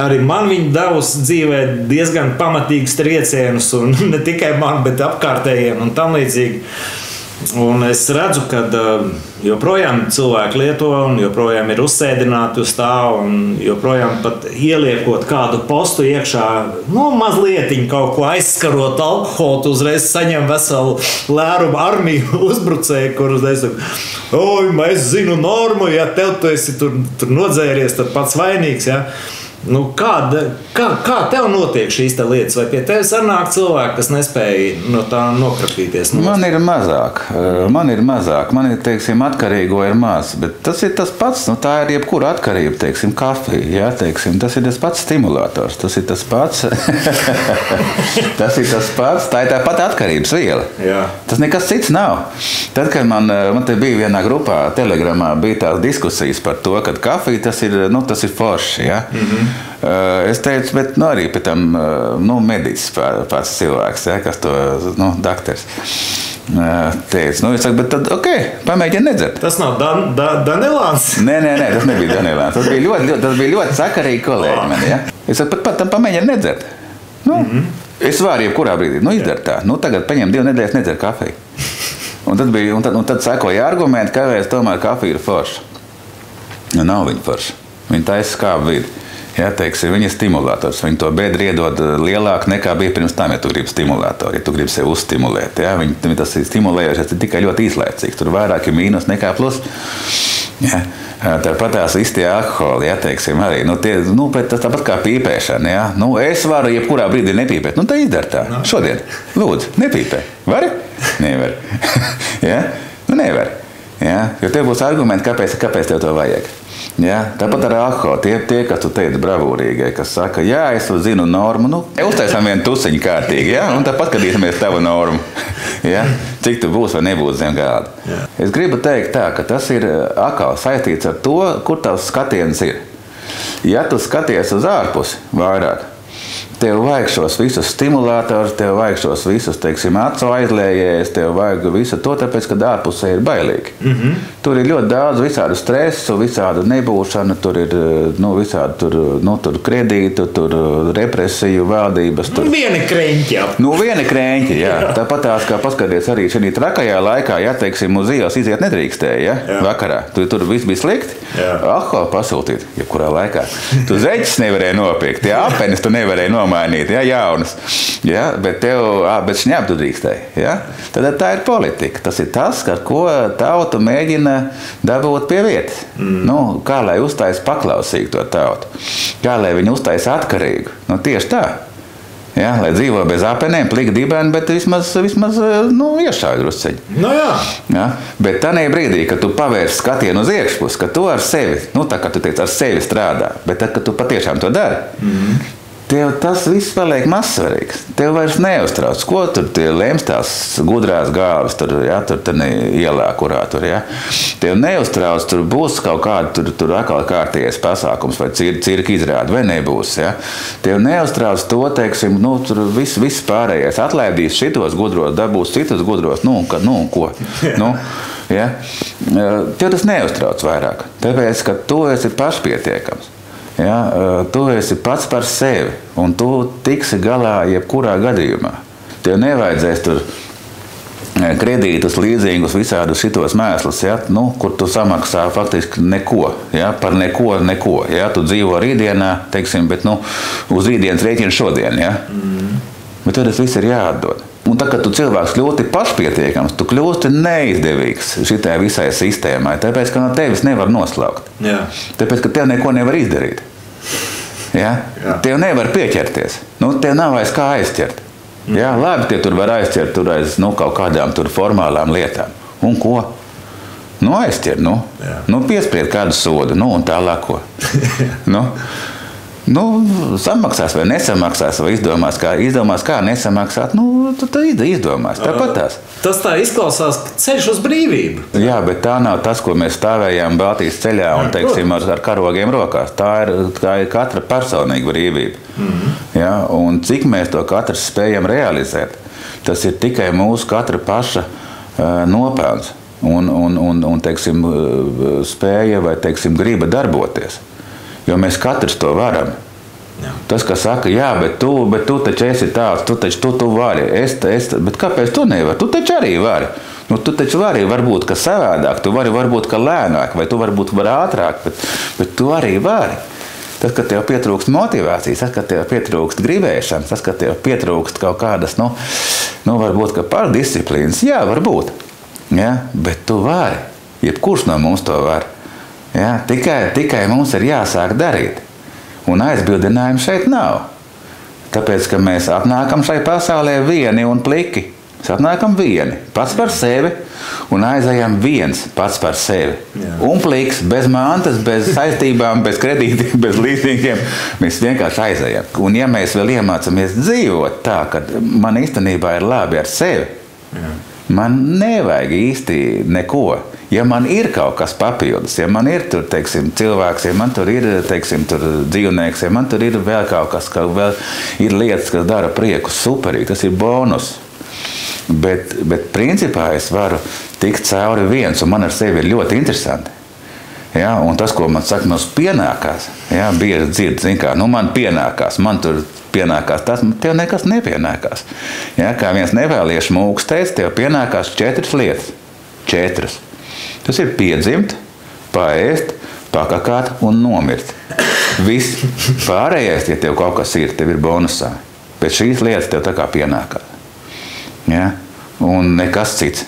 Arī man viņa devusi dzīvē diezgan pamatīgus triecienus. Un ne tikai man, bet apkārtējiem un tam līdzīgi. Un es redzu, ka joprojām cilvēki lieto un joprojām ir uzsēdināti uz tā un joprojām pat ieliekot kādu postu iekšā, mazlietiņu kaut ko aizskarot alkoholu, uzreiz saņem veselu lērumu armiju uzbrucēju, kur uzreiz es zinu normu, ja tev tu esi tur nodzēries, tad pats vainīgs, ja. Kā tev notiek šīs lietas? Vai pie tevis arī nāk cilvēki, kas nespēja no tā nokrapīties? Man ir mazāk. Man ir, teiksim, atkarīgo ir maz. Bet tas ir tas pats. Tā ir jebkura atkarība, teiksim, kafija. Jā, teiksim, tas ir tas pats stimulators. Tas ir tas pats. Tas ir tas pats. Tā ir tā pati atkarības viela. Jā. Tas nekas cits nav. Tad, kad man te bija vienā grupā, Telegramā, bija tās diskusijas par to, ka kafija tas ir forši. Ja? Es teicu, bet arī pēc tam mediķis pats cilvēks, ja, kas to, dakters, teica. Es saku, bet tad, pamēģini nedzert. Tas nav Danilāns? Nē, tas nebija Danilāns. Tas bija ļoti sakarīgi kolēģi mani, ja. Es saku, pat tam pamēģini nedzert. Es varu jebkurā brīdī, izdara tā. Tagad paņem 2 nedēļas nedzer kafiju. Un tad sekoja argumenti, kāpēc tomēr kafija ir forša. Nav viņa forša. Viņa taisa skābu vidi. Ja, teiksim, viņa ir stimulators. Viņa to bedri iedod lielāk nekā bija pirms tam, ja tu gribi stimulatoru, ja tu gribi sevi uzstimulēt. Ja. Tas ir stimulējošais, tas ir tikai ļoti īslaicīgs. Tur vairāk ir mīnus nekā plus. Ja. Tāpat tās īstie alkoholi, ja, teiksim, arī. Tas tāpat kā pīpēšana. Ja. Es varu jebkurā brīdī nepīpēt. Tad izdara tā. Šodien, lūdzu, nepīpē. Vari? Nevar. Ja? Nevar. Ja? Jo tev būs argumenti, kāpēc tev to vajag. Ja? Tāpat ar alkoholu. Tie, kas tu teici bravūrīgai, kas saka, jā, es zinu normu, uztaisām vienu tusiņu kārtīgi, ja? Un tāpat skatīsimies tavu normu. Ja? Cik tu būs vai nebūs zem gāda. Es gribu teikt tā, ka tas ir atkal saistīts ar to, kur tavs skatiens ir. Ja tu skaties uz ārpusi vairāk, tev vajag šos visus stimulātorus, tev vajag šos visus, teiksim, acu aizlējējus, tev vajag visu to, tāpēc, ka ārpusē ir bailīgi. Tur ir ļoti daudz visādu stresu, visādu nebūšanu, tur ir visādi tur kredītu, tur represiju, valdības. Vieni kreņķi. Vieni kreņķi, jā. Tāpat tās, kā paskaties arī šī trakajā laikā, ja, teiksim, uz ielas iziet nedrīkstēja, ja, vakarā. Tur viss bija slikti. Alkoholu pasūtīt, jebkurā laikā. Tu zeķis nevarēja nopirkt, ja, apenes tu nevarēja nomainīt, ja, jaunas. Ja, bet šņāp tu drīkstēji. Ja. Tad tā ir politika. Tas ir tas, ar ko tautu mēģina dabūt pie vietas. Kā lai uztais paklausīgu to tautu? Kā lai viņu uztais atkarīgu? Tieši tā. Ja, lai dzīvo bez apenēm, plika dibēni, bet vismaz iešāj drusceļi. Ja, bet tanī brīdī, kad tu pavērsi skatienu uz iekšpus, ka tu ar sevi, tā kā tu teici, ar sevi strādā, bet tad, kad tu patiešām to dari, tev tas viss paliek mazsvarīgs. Tev vairs neuztrauc, ko tur tie lems tās gudrās galvas tur, ja, tur ielā, kurā tur, ja. Tev neuztrauc, tur būs kaut kāda tur atkal kārtījies pasākums vai cirka izrāde, vai nebūs, ja. Tev neuztrauc to, teiksim, tur viss pārējais atlaidīs šitos gudros, dabūs citus gudros, ko? Ja. Tev tas neuztrauc vairāk, tāpēc, ka tu esi pašpietiekams. Ja, tu esi pats par sevi, un tu tiksi galā jebkurā gadījumā. Tev nevajadzēs tur kredītus, līdzīgus, visādus šitos mēslus, ja, nu, kur tu samaksā faktiski neko, ja, par neko. Ja, tu dzīvo rītdienā, teiksim, bet nu, uz rītdienas rēķina šodien. Ja. Bet tad tas viss ir jāatdod. Un tad, kad tu cilvēks kļūsti pašpietiekams, tu kļūsti neizdevīgs šitai visai sistēmai, tāpēc, ka no tevis nevar noslaukt. Jā. Tāpēc, ka tev neko nevar izdarīt. Ja. Tev nevar pieķerties. Nu, tev nav aiz kā aizķert. Jā, labi, tie tur var aizķert tur aiz kaut kādām tur formālām lietām. Un ko? Nu, aizķert, nu. Piespried kādu sodu, nu, un tālāk ko. Samaksās vai nesamaksās, vai izdomās, kā nesamaksāt, nu, tad izdomās, tāpat tās. Tas tā izklausās ceļš uz brīvību. Jā, bet tā nav tas, ko mēs stāvējām Baltijas ceļā un, teiksim, ar karogiem rokās. Tā ir katra personīga brīvība. Ja, un cik mēs to katrs spējam realizēt, tas ir tikai mūsu katra paša nopelns un teiksim, spēja vai, teiksim, griba darboties. Jo mēs katrs to varam. Jā. Tas, kas saka, jā, bet tu taču esi tāds, tu vari. Bet kāpēc tu nevari? Tu taču arī vari. Nu, tu taču vari, varbūt, ka savādāk, tu vari, varbūt, ka lēnāk, vai tu varbūt vari ātrāk, bet tu arī vari. Tas, ka tev pietrūkst motivācijas, tas, ka tev pietrūkst gribēšanas, tas, ka tev pietrūkst kaut kādas, varbūt, ka pašdisciplīnas, jā, varbūt. Ja? Bet tu vari. Jebkurš no mums to var. Ja? Tikai mums ir jāsāk darīt. Un aizbildinājumu šeit nav. Tāpēc, ka mēs atnākam šai pasaulē vieni un pliki. Mēs atnākam vieni, pats par sevi, un aizējam viens pats par sevi. Jā. Un pliks, bez mantas, bez saistībām, bez kredītiem, bez līdzīgiem. Mēs vienkārši aizējam. Un ja mēs vēl iemācāmies dzīvot tā, ka man īstenībā ir labi ar sevi, man nevajag īsti neko. Ja man ir kaut kas papildus, ja man ir tur, teiksim, cilvēks, ja man tur ir, teiksim, tur dzīvnieks, ja man tur ir vēl kaut kas, ka vēl ir lietas, kas dara prieku, superīgi, tas ir bonus. Bet principā es varu tikt cauri viens, un man ar sevi ir ļoti interesanti. Ja, un tas, ko man saka, mums pienākās, ja, bieži dzird, zin kā, man pienākās, man tur pienākās tas, tev nekas nepienākās. Ja, kā viens nevēliešu mūks teica, tev pienākās 4 lietas. 4. Tas ir piedzimt, paēst, pakakāt un nomirt. Viss pārējais, ja tev kaut kas ir, tev ir bonusā. Bet šīs lietas tev tā kā pienākās. Ja? Un nekas cits.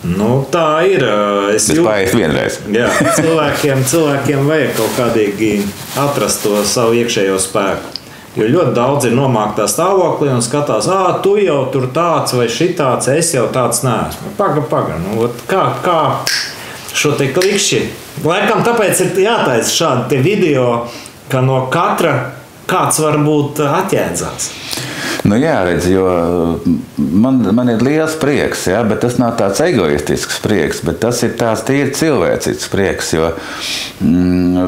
Nu, tā ir. Es paēst vienreiz. Jā, cilvēkiem vajag kaut kādīgi atrast to savu iekšējo spēku. Jo ļoti daudz ir nomāktā stāvoklī un skatās, tu jau tur tāds vai šitāds, es jau tāds neesmu. Paga. Kā šo te klikšķi? Laikam tāpēc ir jātaisa šādi te video, ka no katra kāds varbūt atjēdzās. Nu jā, redz, jo man ir liels prieks, ja, bet tas nav tāds egoistisks prieks, bet tas ir tāds tīri cilvēcīgs prieks, jo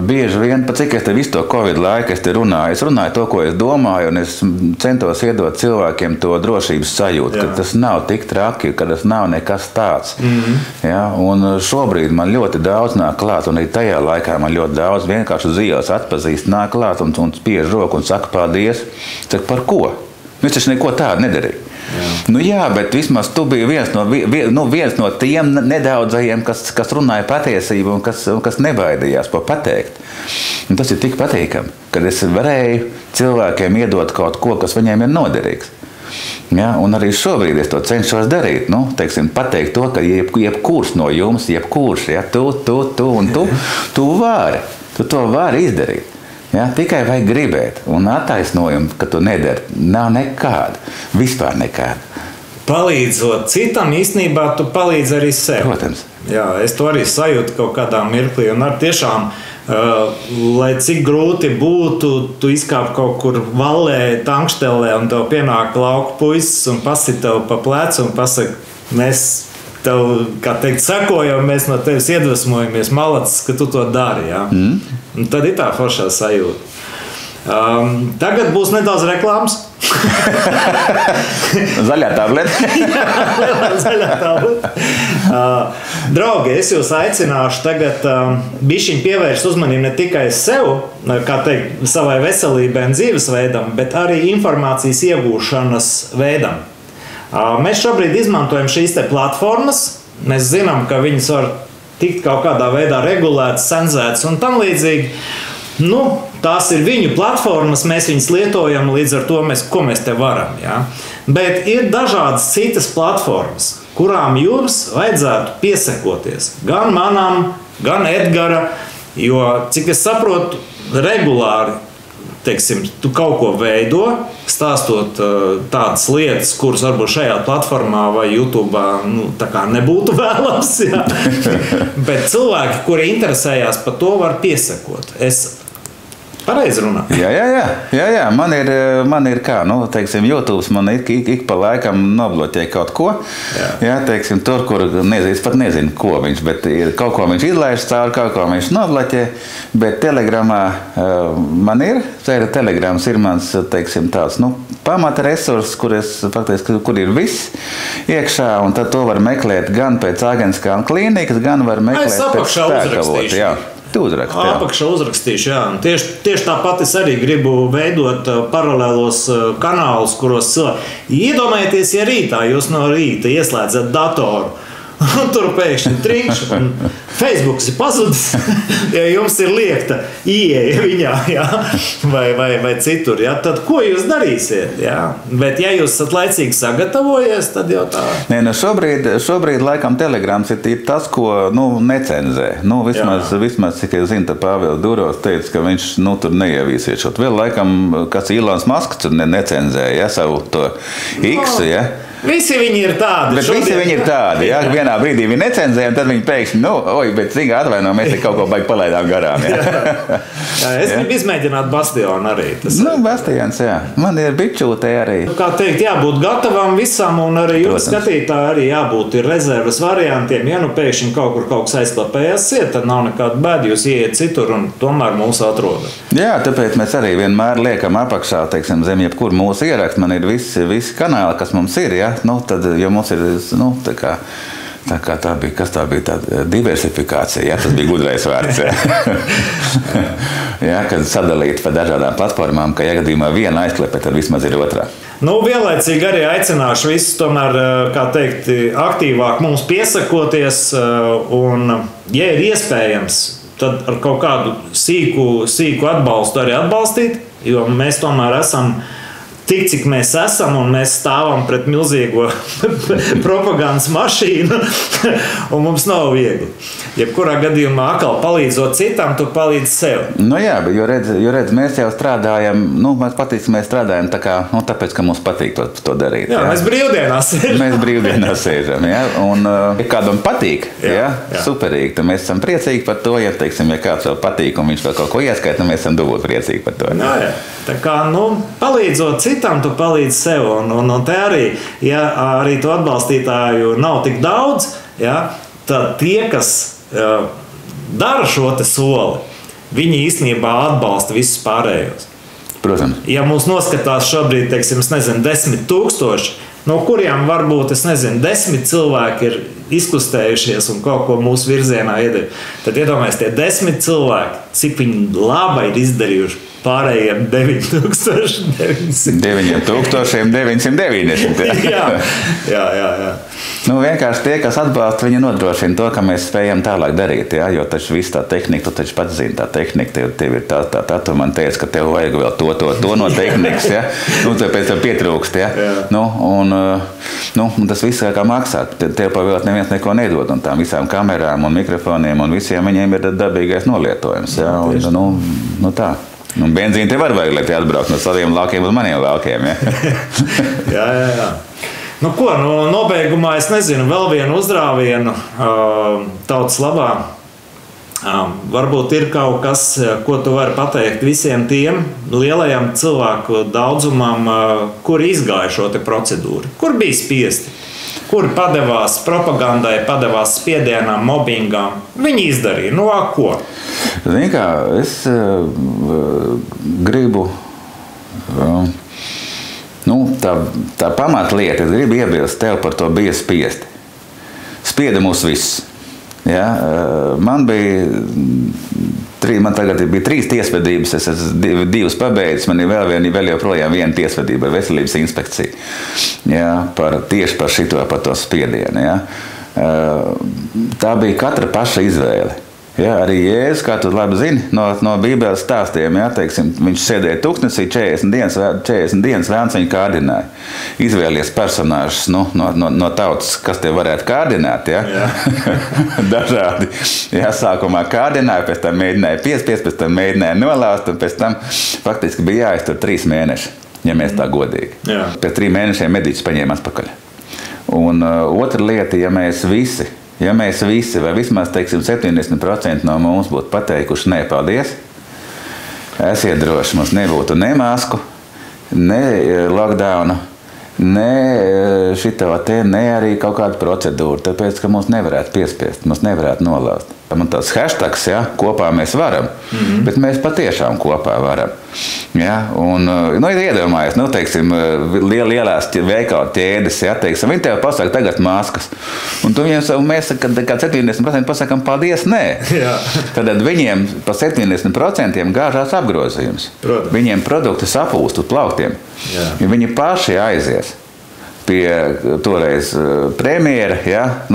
bieži vien, pat cik es te visu to Covid laiku, es runāju to, ko es domāju, un es centos iedot cilvēkiem to drošības sajūtu, ka tas nav tik traki, ka tas nav nekas tāds. Ja, un šobrīd man ļoti daudz nāk klāt, un arī tajā laikā man ļoti daudz vienkārši uz ielas atpazīst, nāk klāt un spiež roku un saka paldies. Saka, par ko? Es taču neko tādu nedarīju. Jā, bet vismaz tu biji viens no tiem nedaudzajiem, kas runāja patiesību un kas nebaidījās ko pateikt. Un tas ir tik patīkami, kad es varēju cilvēkiem iedot kaut ko, kas viņiem ir noderīgs. Ja, un arī šobrīd es to cenšos darīt. Teiksim, pateikt to, ka jebkurš no jums, ja, tu vari. Tu to vari izdarīt. Ja, tikai vajag gribēt, un attaisnojumu, ka tu nedari, nav nekāda, vispār nekāda. Palīdzot citam, īstenībā tu palīdzi arī sev. Protams. Jā, es to arī sajūtu kaut kādā mirklī, un ar tiešām, lai cik grūti būtu, tu izkāp kaut kur vallē, tankštelē, un tev pienāk lauku puisis un pasit tev pa plecu un pasaka, mēs tev, kā teikt, sekojam, mēs no tevis iedvesmojamies, malacis, ka tu to dari. Ja? Un tad ir tā foršā sajūta. Tagad būs nedaudz reklāmas. Zaļā tablete. Zaļā tablete. Draugi, es jūs aicināšu tagad bišķiņ pievērst uzmanību ne tikai sev, kā teikt, savai veselībai un dzīvesveidam, bet arī informācijas iegūšanas veidam. Mēs šobrīd izmantojam šīs te platformas. Mēs zinām, ka viņas var tikt kaut kādā veidā regulētas, cenzētas un tam līdzīgi. Tās ir viņu platformas, mēs viņas lietojam, līdz ar to ko mēs te varam. Ja? Bet ir dažādas citas platformas, kurām jums vajadzētu piesekoties. Gan manam, gan Edgara, jo, cik es saprotu, regulāri, teiksim, tu kaut ko veido, stāstot tādas lietas, kuras varbūt šajā platformā vai YouTube'ā tā kā nebūtu vēlams. Ja? Bet cilvēki, kuri interesējās par to, var piesakot. Pareizi runā. Jā. Man ir kā, teiksim, YouTube man ik pa laikam nobloķē kaut ko. Jā, teiksim, tur, kur es pat nezinu, ko viņš, bet kaut ko viņš izlaiž cauri, kaut ko viņš nobloķē. Bet Telegramā man ir, Telegrams ir mans, teiksim, tāds, pamata resurs, kur ir viss iekšā, un tad to var meklēt gan pēc āgenskām klīnikas, gan var meklēt pēc spēkavota. Jā. Apakšā uzrakstīšu, jā. Tieši tāpat es arī gribu veidot paralēlos kanālus, kuros cilvēki. Iedomājieties, ja rītā jūs no rīta ieslēdzat datoru, un tur pēkšņi trīkš, un Facebooks ir pazudis, ja jums ir liekta ieeja viņā, jā, vai citur, jā, tad ko jūs darīsiet? Jā? Bet ja jūs esat laicīgi sagatavojies, tad jau tā. Šobrīd laikam Telegrams ir tas, ko necenzē. Vismaz, cik es zinu, Pāvils Durovs teica, ka viņš tur neievīsies šot. Vēl laikam, kas Ilons Masks tur necenzē, ja, savu to X, ja. Visi viņi ir tādi. Bet visi viņi ir tādi, jā. Vienā brīdī viņi necenzēja, un tad viņi pēkšņi, bet cik atvaino, mēs te kaut ko baigi palaidām garām, jā. Es gribu izmēģināt Bastionu arī. Bastians, jā. Man ir bičūte arī. Kā teikt, jābūt gatavam visam, un arī jums skatītāji arī jābūt ir rezerves variantiem. Ja pēkšņi kaut kas aizklapējās, tad nav nekāda bēda, jūs ieiet citur un tomēr mūs atrodat. Jā, tāpēc mēs arī vienmēr liekam apakšā, teiksim, zem jebkur mūsu ierakst. Man ir visi kanāli, kas mums ir, jā. Tad, jo mums ir, tā kā tā bija, kas tā bija tāda diversifikācija, jā, tas bija gudrais vārds, jā, kad sadalīt pa dažādām platformām, ka, ja gadījumā viena aizklepē, tad vismaz ir otrā. Vienlaicīgi arī aicināšu visus tomēr, kā teikt, aktīvāk mums piesakoties, un, ja ir iespējams, tad ar kaut kādu sīku atbalstu arī atbalstīt, jo mēs tomēr esam tik, cik mēs esam, un mēs stāvam pret milzīgo propagandas mašīnu, un mums nav viegli. Jebkurā gadījumā atkal palīdzot citam, tu palīdz sev. Jā, bet jo redz, mēs jau strādājam, mēs strādājam tā kā, tāpēc, ka mums patīk to darīt. Jā, mēs brīvdienās sēžam. Jā, un, ja kādam patīk, jā, superīgi, tad mēs esam priecīgi par to, ja kāds vēl patīk, un viņš vēl kaut ko ieskaita, tad mēs esam dubult priecīgi par to. Jā. Tā kā, palīdzot citam, tu palīdzi sev, un te arī, ja arī tu atbalstītāju nav tik daudz, ja, tad tie, kas dara šo te soli, viņi īstenībā atbalsta visus pārējos. Protams. Ja mūs noskatās šobrīd, teiksim, 10 000, no kuriem varbūt, 10 cilvēki ir izkustējušies un kaut ko mūsu virzienā iedara, tad iedomājies tie 10 cilvēki, cik viņi labi ir izdarījuši pārējiem 9990. Jā. Vienkārši tie, kas atbalsta, viņi nodrošina to, ka mēs spējam tālāk darīt, jā, jo taču viss tā tehnika, tu taču pats zini, tā tehnika, tev ir tā, tu man teici, ka tev vajag vēl to no tehnikas, jā, tāpēc tev pietrūkst, jā. Tas viss kā maksā, tev pavēlēt neviens neko nedod, un tām visām kamerām un mikrofoniem un visiem viņiem ir dabīgais nolietojums, jā, un tā. Benzīni te var vajag, lai te atbrauc no saviem laukiem uz maniem laukiem, ja? Jā. Nobeigumā es nezinu, vēl vienu uzrāvienu tautas labā. Varbūt ir kaut kas, ko tu vari pateikt visiem tiem lielajam cilvēku daudzumam, kuri izgāja šo te procedūru, kur bija spiesti, kuri padevās propagandai, padevās spiedienām, mobbingām. Viņi izdarīja, ko? Zini kā, es gribu, tā pamatlieta, es gribu iebilst tev par to bija spiesti. Spieda mūs viss. Ja? Man tagad bija 3 tiesvedības, es esmu 2 pabeidzis, man ir vēl joprojām viena tiesvedība ar veselības inspekciju. Ja? Tieši par šito, par to spiedienu. Ja? Tā bija katra paša izvēle. Ja, arī Jēzus, kā tu labi zini, no Bībeles stāstiem, ja, teiksim, viņš sēdēja tūkstnesī 40 dienas vēlns viņu kārdināja. Izvēlies personāžus no tautas, kas te varētu kārdināt. Ja? Dažādi. Ja, sākumā kārdināja, pēc tam mēģināja piespiest, pēc tam mēģināja nolāst, un pēc tam faktiski bija jāiztur 3 mēneši, ja mēs tā godīgi. Jā. Pēc 3 mēnešiem mediķis paņēma atpakaļ. Un otra lieta, ja mēs visi, vai vismaz, teiksim, 70% no mums būtu pateikuši, nē, paldies, esiet droši, mums nebūtu ne masku, ne lockdownu, ne šito te, ne arī kaut kādu procedūru, tāpēc, ka mums nevarētu piespiest, mums nevarētu nolauzt. Man tāds hashtags, ja, kopā mēs varam, bet mēs patiešām kopā varam. Ja, un, iedomājies, teiksim, lielās veikalu ķēdes, ja, teiksim, viņi tev pasaka tagad maskas. Un mēs, kā 70% pasakam, paldies, nē. Tad viņiem pa 70% gāžās apgrozījums. Protams. Viņiem produkti sapūst uz plauktiem. Ja viņi paši aizies pie toreiz premjera, ja,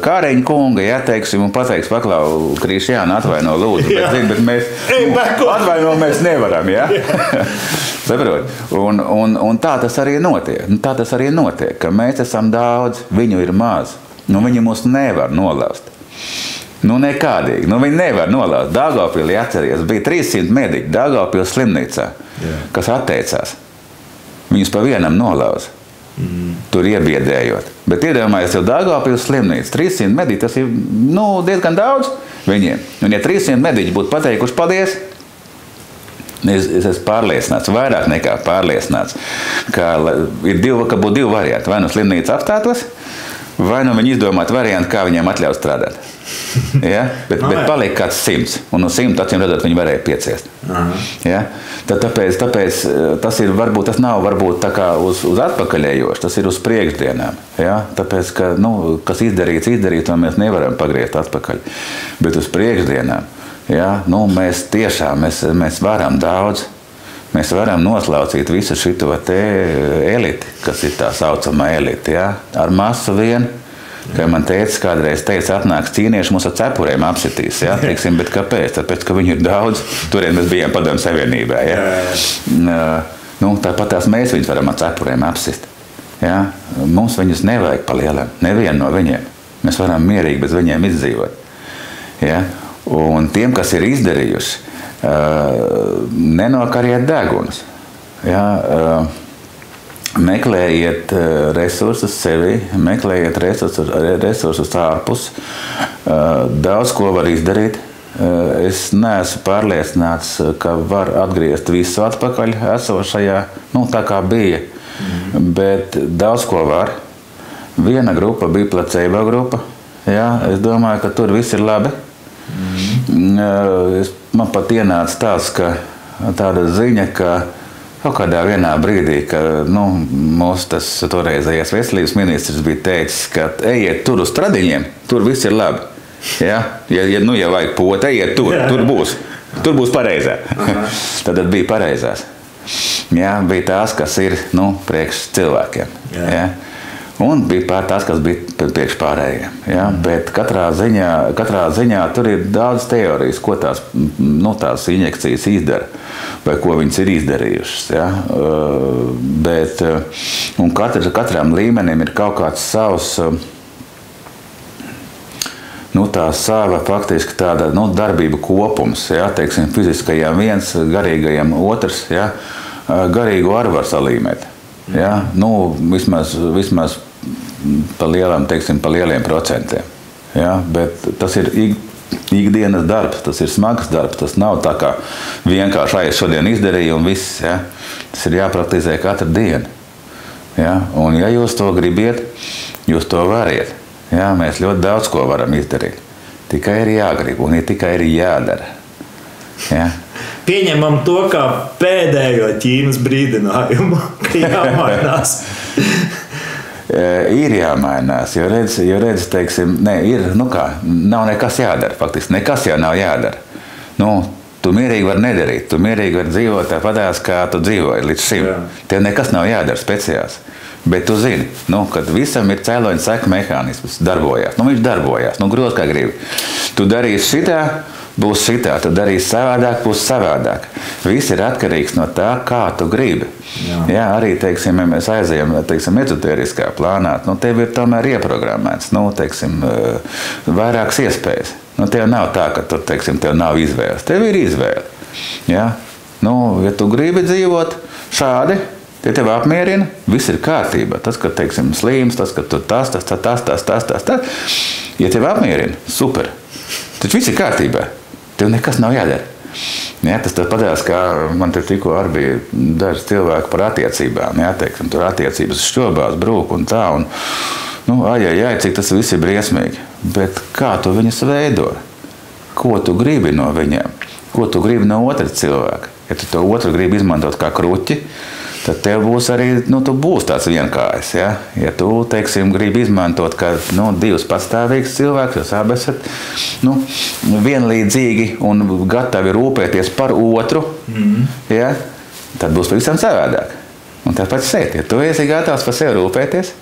Kāreņa kunga, ja, teiksim, un pateiks, paklau, Krišjāna, atvaino lūdzu, bet mēs atvaino mēs nevaram, ja. Saprot? Un tā tas arī notiek. Ka mēs esam daudz, viņu ir maz, viņi mūs nevar nolauzt. Nekādīgi, viņi nevar nolauzt. Daugavpilī, atceries, bija 300 mediķi Daugavpils slimnīcā, kas atteicās. Viņus pa vienam nolauza. Tur iebiedējot. Bet iedomājies, jau Daugavpils slimnīca, 300 mediķi, tas ir diezgan daudz viņiem. Un ja 300 mediķi būtu pateikuši paldies, es esmu pārliecināts, vairāk nekā pārliecināts, ka būtu 2 varianti. Vai slimnīca apstātos, vai viņi izdomātu variantu, kā viņiem atļaut strādāt. Ja? Bet palika kāds 100, un no 100 acīm redzot viņi varēja pieciest. Ja? Tāpēc tas nav varbūt tā kā uz atpakaļējoši, tas ir uz priekšdienām. Ja? Tāpēc, ka, kas izdarīts, to mēs nevaram pagriezt atpakaļ. Bet uz priekšdienām, ja? Mēs tiešām mēs varam daudz. Mēs varam noslaucīt visu šito te eliti, kas ir tā saucamā eliti, ja? Ar masu vien. Kā man teica, kādreiz teica, atnāks ķīnieši mūs ar cepuriem apsitīs. Ja? Teiksim, bet kāpēc? Tāpēc, ka viņi ir daudz. Turien mēs bijām Padomju Savienībā. Ja? Tāpat tās mēs viņus varam ar cepuriem apsist. Ja? Mums viņus nevajag pa lielam. Nevienu no viņiem. Mēs varam mierīgi bez viņiem izdzīvot. Ja? Un tiem, kas ir izdarījuši, nenokariet degunus. Ja? Meklējiet resursus sevi, meklējiet resursus ārpus. Daudz ko var izdarīt. Es neesmu pārliecināts, ka var atgriezt visu atpakaļ esošajā, tā kā bija. Bet daudz ko var. Viena grupa bija placebo grupa. Ja? Es domāju, ka tur viss ir labi. Man pat ienāca tāda ziņa, ka kaut kādā vienā brīdī, ka mūsu toreizējais veselības ministrs bija teicis, ka ejiet tur uz Stradiņiem, tur viss ir labi. Ja vajag pot, ejiet tur būs pareizā. Tad bija pareizās. Ja, bija tās, kas ir priekš cilvēkiem. Ja. Un bija tās, kas bija priekš pārējiem. Ja. Bet katrā ziņā tur ir daudz teorijas, ko tās injekcijas izdara. Vai ko viņas ir izdarījušas. Ja? Un katram līmenim ir kaut kāds savs, tā sava faktiski tāda darbība kopums. Ja? Teiksim, fiziskajām viens, garīgajam otrs, ja? Garīgu arī var salīmēt. Ja? Vismaz pa lieliem procentiem. Ja? Bet tas ir ikdienas darbs, tas ir smags darbs, tas nav tā kā vienkārši šodien izdarīju un viss. Ja? Tas ir jāpraktizē katru dienu. Ja? Un ja jūs to gribiet, jūs to variet. Ja? Mēs ļoti daudz ko varam izdarīt. Tikai ir jāgrib un tikai ir jādara. Ja? Pieņemam to kā pēdējo Ķīnas brīdinājumu, ka jāmainās. Ir jāmainās, jo redz, teiksim, nav nekas jādara, faktiski nekas jau nav jādara. Tu mierīgi vari nedarīt, tu mierīgi vari dzīvot tāpatās, kā tu dzīvoji līdz šim. Tev nekas nav jādara speciāls. Bet tu zini, kad visam ir cēloņa seku mehānisms, darbojās. Viņš darbojās, grūti kā gribi. Tu darīsi šitā, būs šitā, tu darīsi savādāk, būs savādāk. Viss ir atkarīgs no tā, kā tu gribi. Jā, arī, teiksim, ja mēs aizejam, ezotēriskā plānā, tev ir tomēr ieprogrammēts, vairākas iespējas. Tev nav tā, ka tev nav izvēles. Tev ir izvēle. Ja? Ja tu gribi dzīvot šādi, ja tev apmierina, viss ir kārtībā. Tas, ka, slīms, tas, ka tu tas. Ja tev apmierina, super. Taču viss ir kārtībā. Tev nekas nav jādara. Ja, tas padās, kā man te tikko arī bija daži cilvēki par attiecībām. Ja, tur attiecības šķobās, brūk un tā. Cik tas viss ir briesmīgi. Bet kā tu viņus veido? Ko tu gribi no viņiem? Ko tu gribi no otra cilvēka? Ja tu to otru gribi izmantot kā kruķi, tad tev būs arī, tu būsi tāds vienkājs. Ja, tu, gribi izmantot kā divus patstāvīgus cilvēkus, jūs abi esat vienlīdzīgi un gatavi rūpēties par otru, ja, tad būs pavisam savādāk. Un tāpēc ja tu esi gatavs par sevi rūpēties,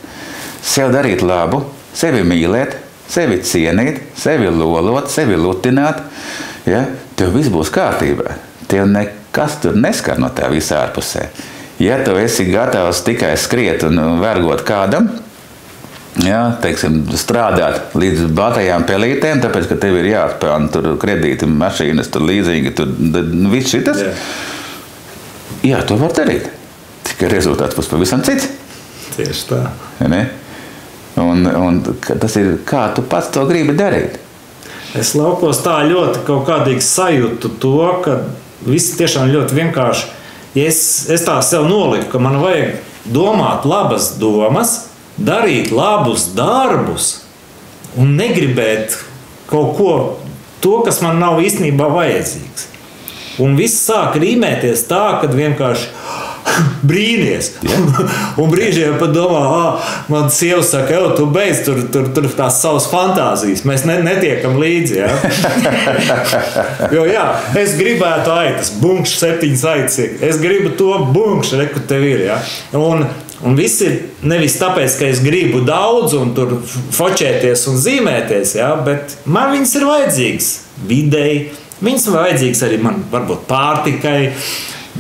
sev darīt labu, sevi mīlēt, sevi cienīt, sevi lolot, sevi lutināt, ja, tev viss būs kārtībā. Tev nekas tur neskar no tā visā ārpusē. Ja tu esi gatavs tikai skriet un vergot kādam, ja, strādāt līdz batajām pelītēm, tāpēc, ka tev ir jāatpelna tur kredīti, mašīnas, tur līdzīgi, tur viss šitas, jā, to var darīt. Tikai rezultāts būs pavisam cits. Tieši tā. Ne? Un tas ir, kā tu pats to gribi darīt. Es laukos tā ļoti kaut kādīgi sajūtu to, ka viss tiešām ļoti vienkārši. Ja es tā sev noliku, ka man vajag domāt labas domas, darīt labus darbus un negribēt kaut ko, to, kas man nav īstenībā vajadzīgs. Un viss sāk rīmēties tā, kad vienkārši brīnies. Un brīžiem pat domā, man sieva saka, tu beidz tur tās savas fantāzijas. Mēs netiekam līdzi. Ja? Jo es gribētu aitas, bunkš 7 aitas. Es gribu to bunkš, reku tev ir. Ja? Un viss ir nevis tāpēc, ka es gribu daudz un tur fočēties un zīmēties, ja? Bet man viņas ir vajadzīgas videi. Viņas ir vajadzīgas arī man varbūt pārtikai.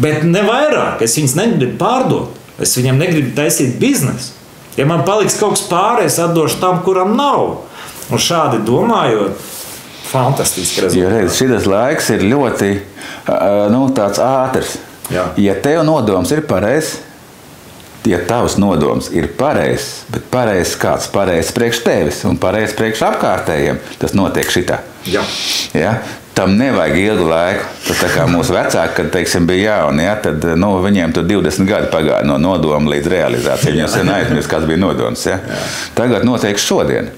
Bet ne vairāk, es viņus negribu pārdot, es viņam negribu taisīt biznesu. Ja man paliks kaut kas pāri, es atdošu tam, kuram nav. Un šādi domājot, fantastiski rezultāti. Jo redz, šitas laiks ir ļoti tāds ātrs. Jā. Ja tev nodoms ir pareizs, ja tavs nodoms ir pareizs, bet pareizs kāds, pareizs priekš tevis un pareizs priekš apkārtējiem, tas notiek šitā. Jā. Ja? Tam nevajag ilgu laiku. Tas tā kā mūsu vecāki, kad, bija jauni, ja, tad viņiem tur 20 gadi pagāja no nodoma līdz realizācijai. Viņiem sen aizmirst, kāds bija nodoms. Ja. Tagad notiek šodien.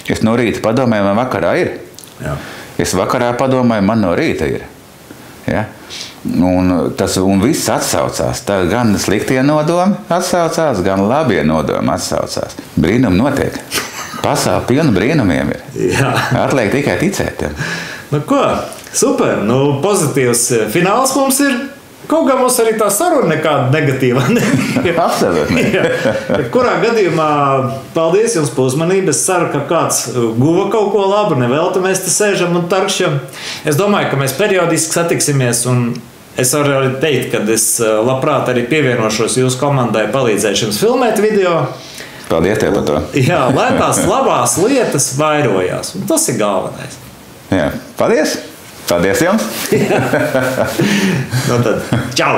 Es no rīta padomāju, man vakarā ir. Jā. Es vakarā padomāju, man no rīta ir. Ja. Un viss atsaucās. Tā gan sliktie nodomi atsaucās, gan labie nodomi atsaucās. Brīnumi notiek. Pasaule pilna brīnumiem ir. Jā. Atliek tikai ticēt. Ko? Super. Pozitīvs fināls mums ir. Kaut kā mums arī tā saruna nekāda negatīva nebija. Absolūti. Kurā gadījumā paldies jums par uzmanību. Es ceru, ka kāds guva kaut ko labu. Nevelti mēs te sēžam un tarkšam. Es domāju, ka mēs periodiski satiksimies. Un es varu arī teikt, ka es labprāt arī pievienošos jūsu komandai palīdzēt jums filmēt video. Paldies tev par to. Jā, lai tās labās lietas vairojās. Un tas ir galvenais. Jā, paldies! Paldies jums! Tad, čau!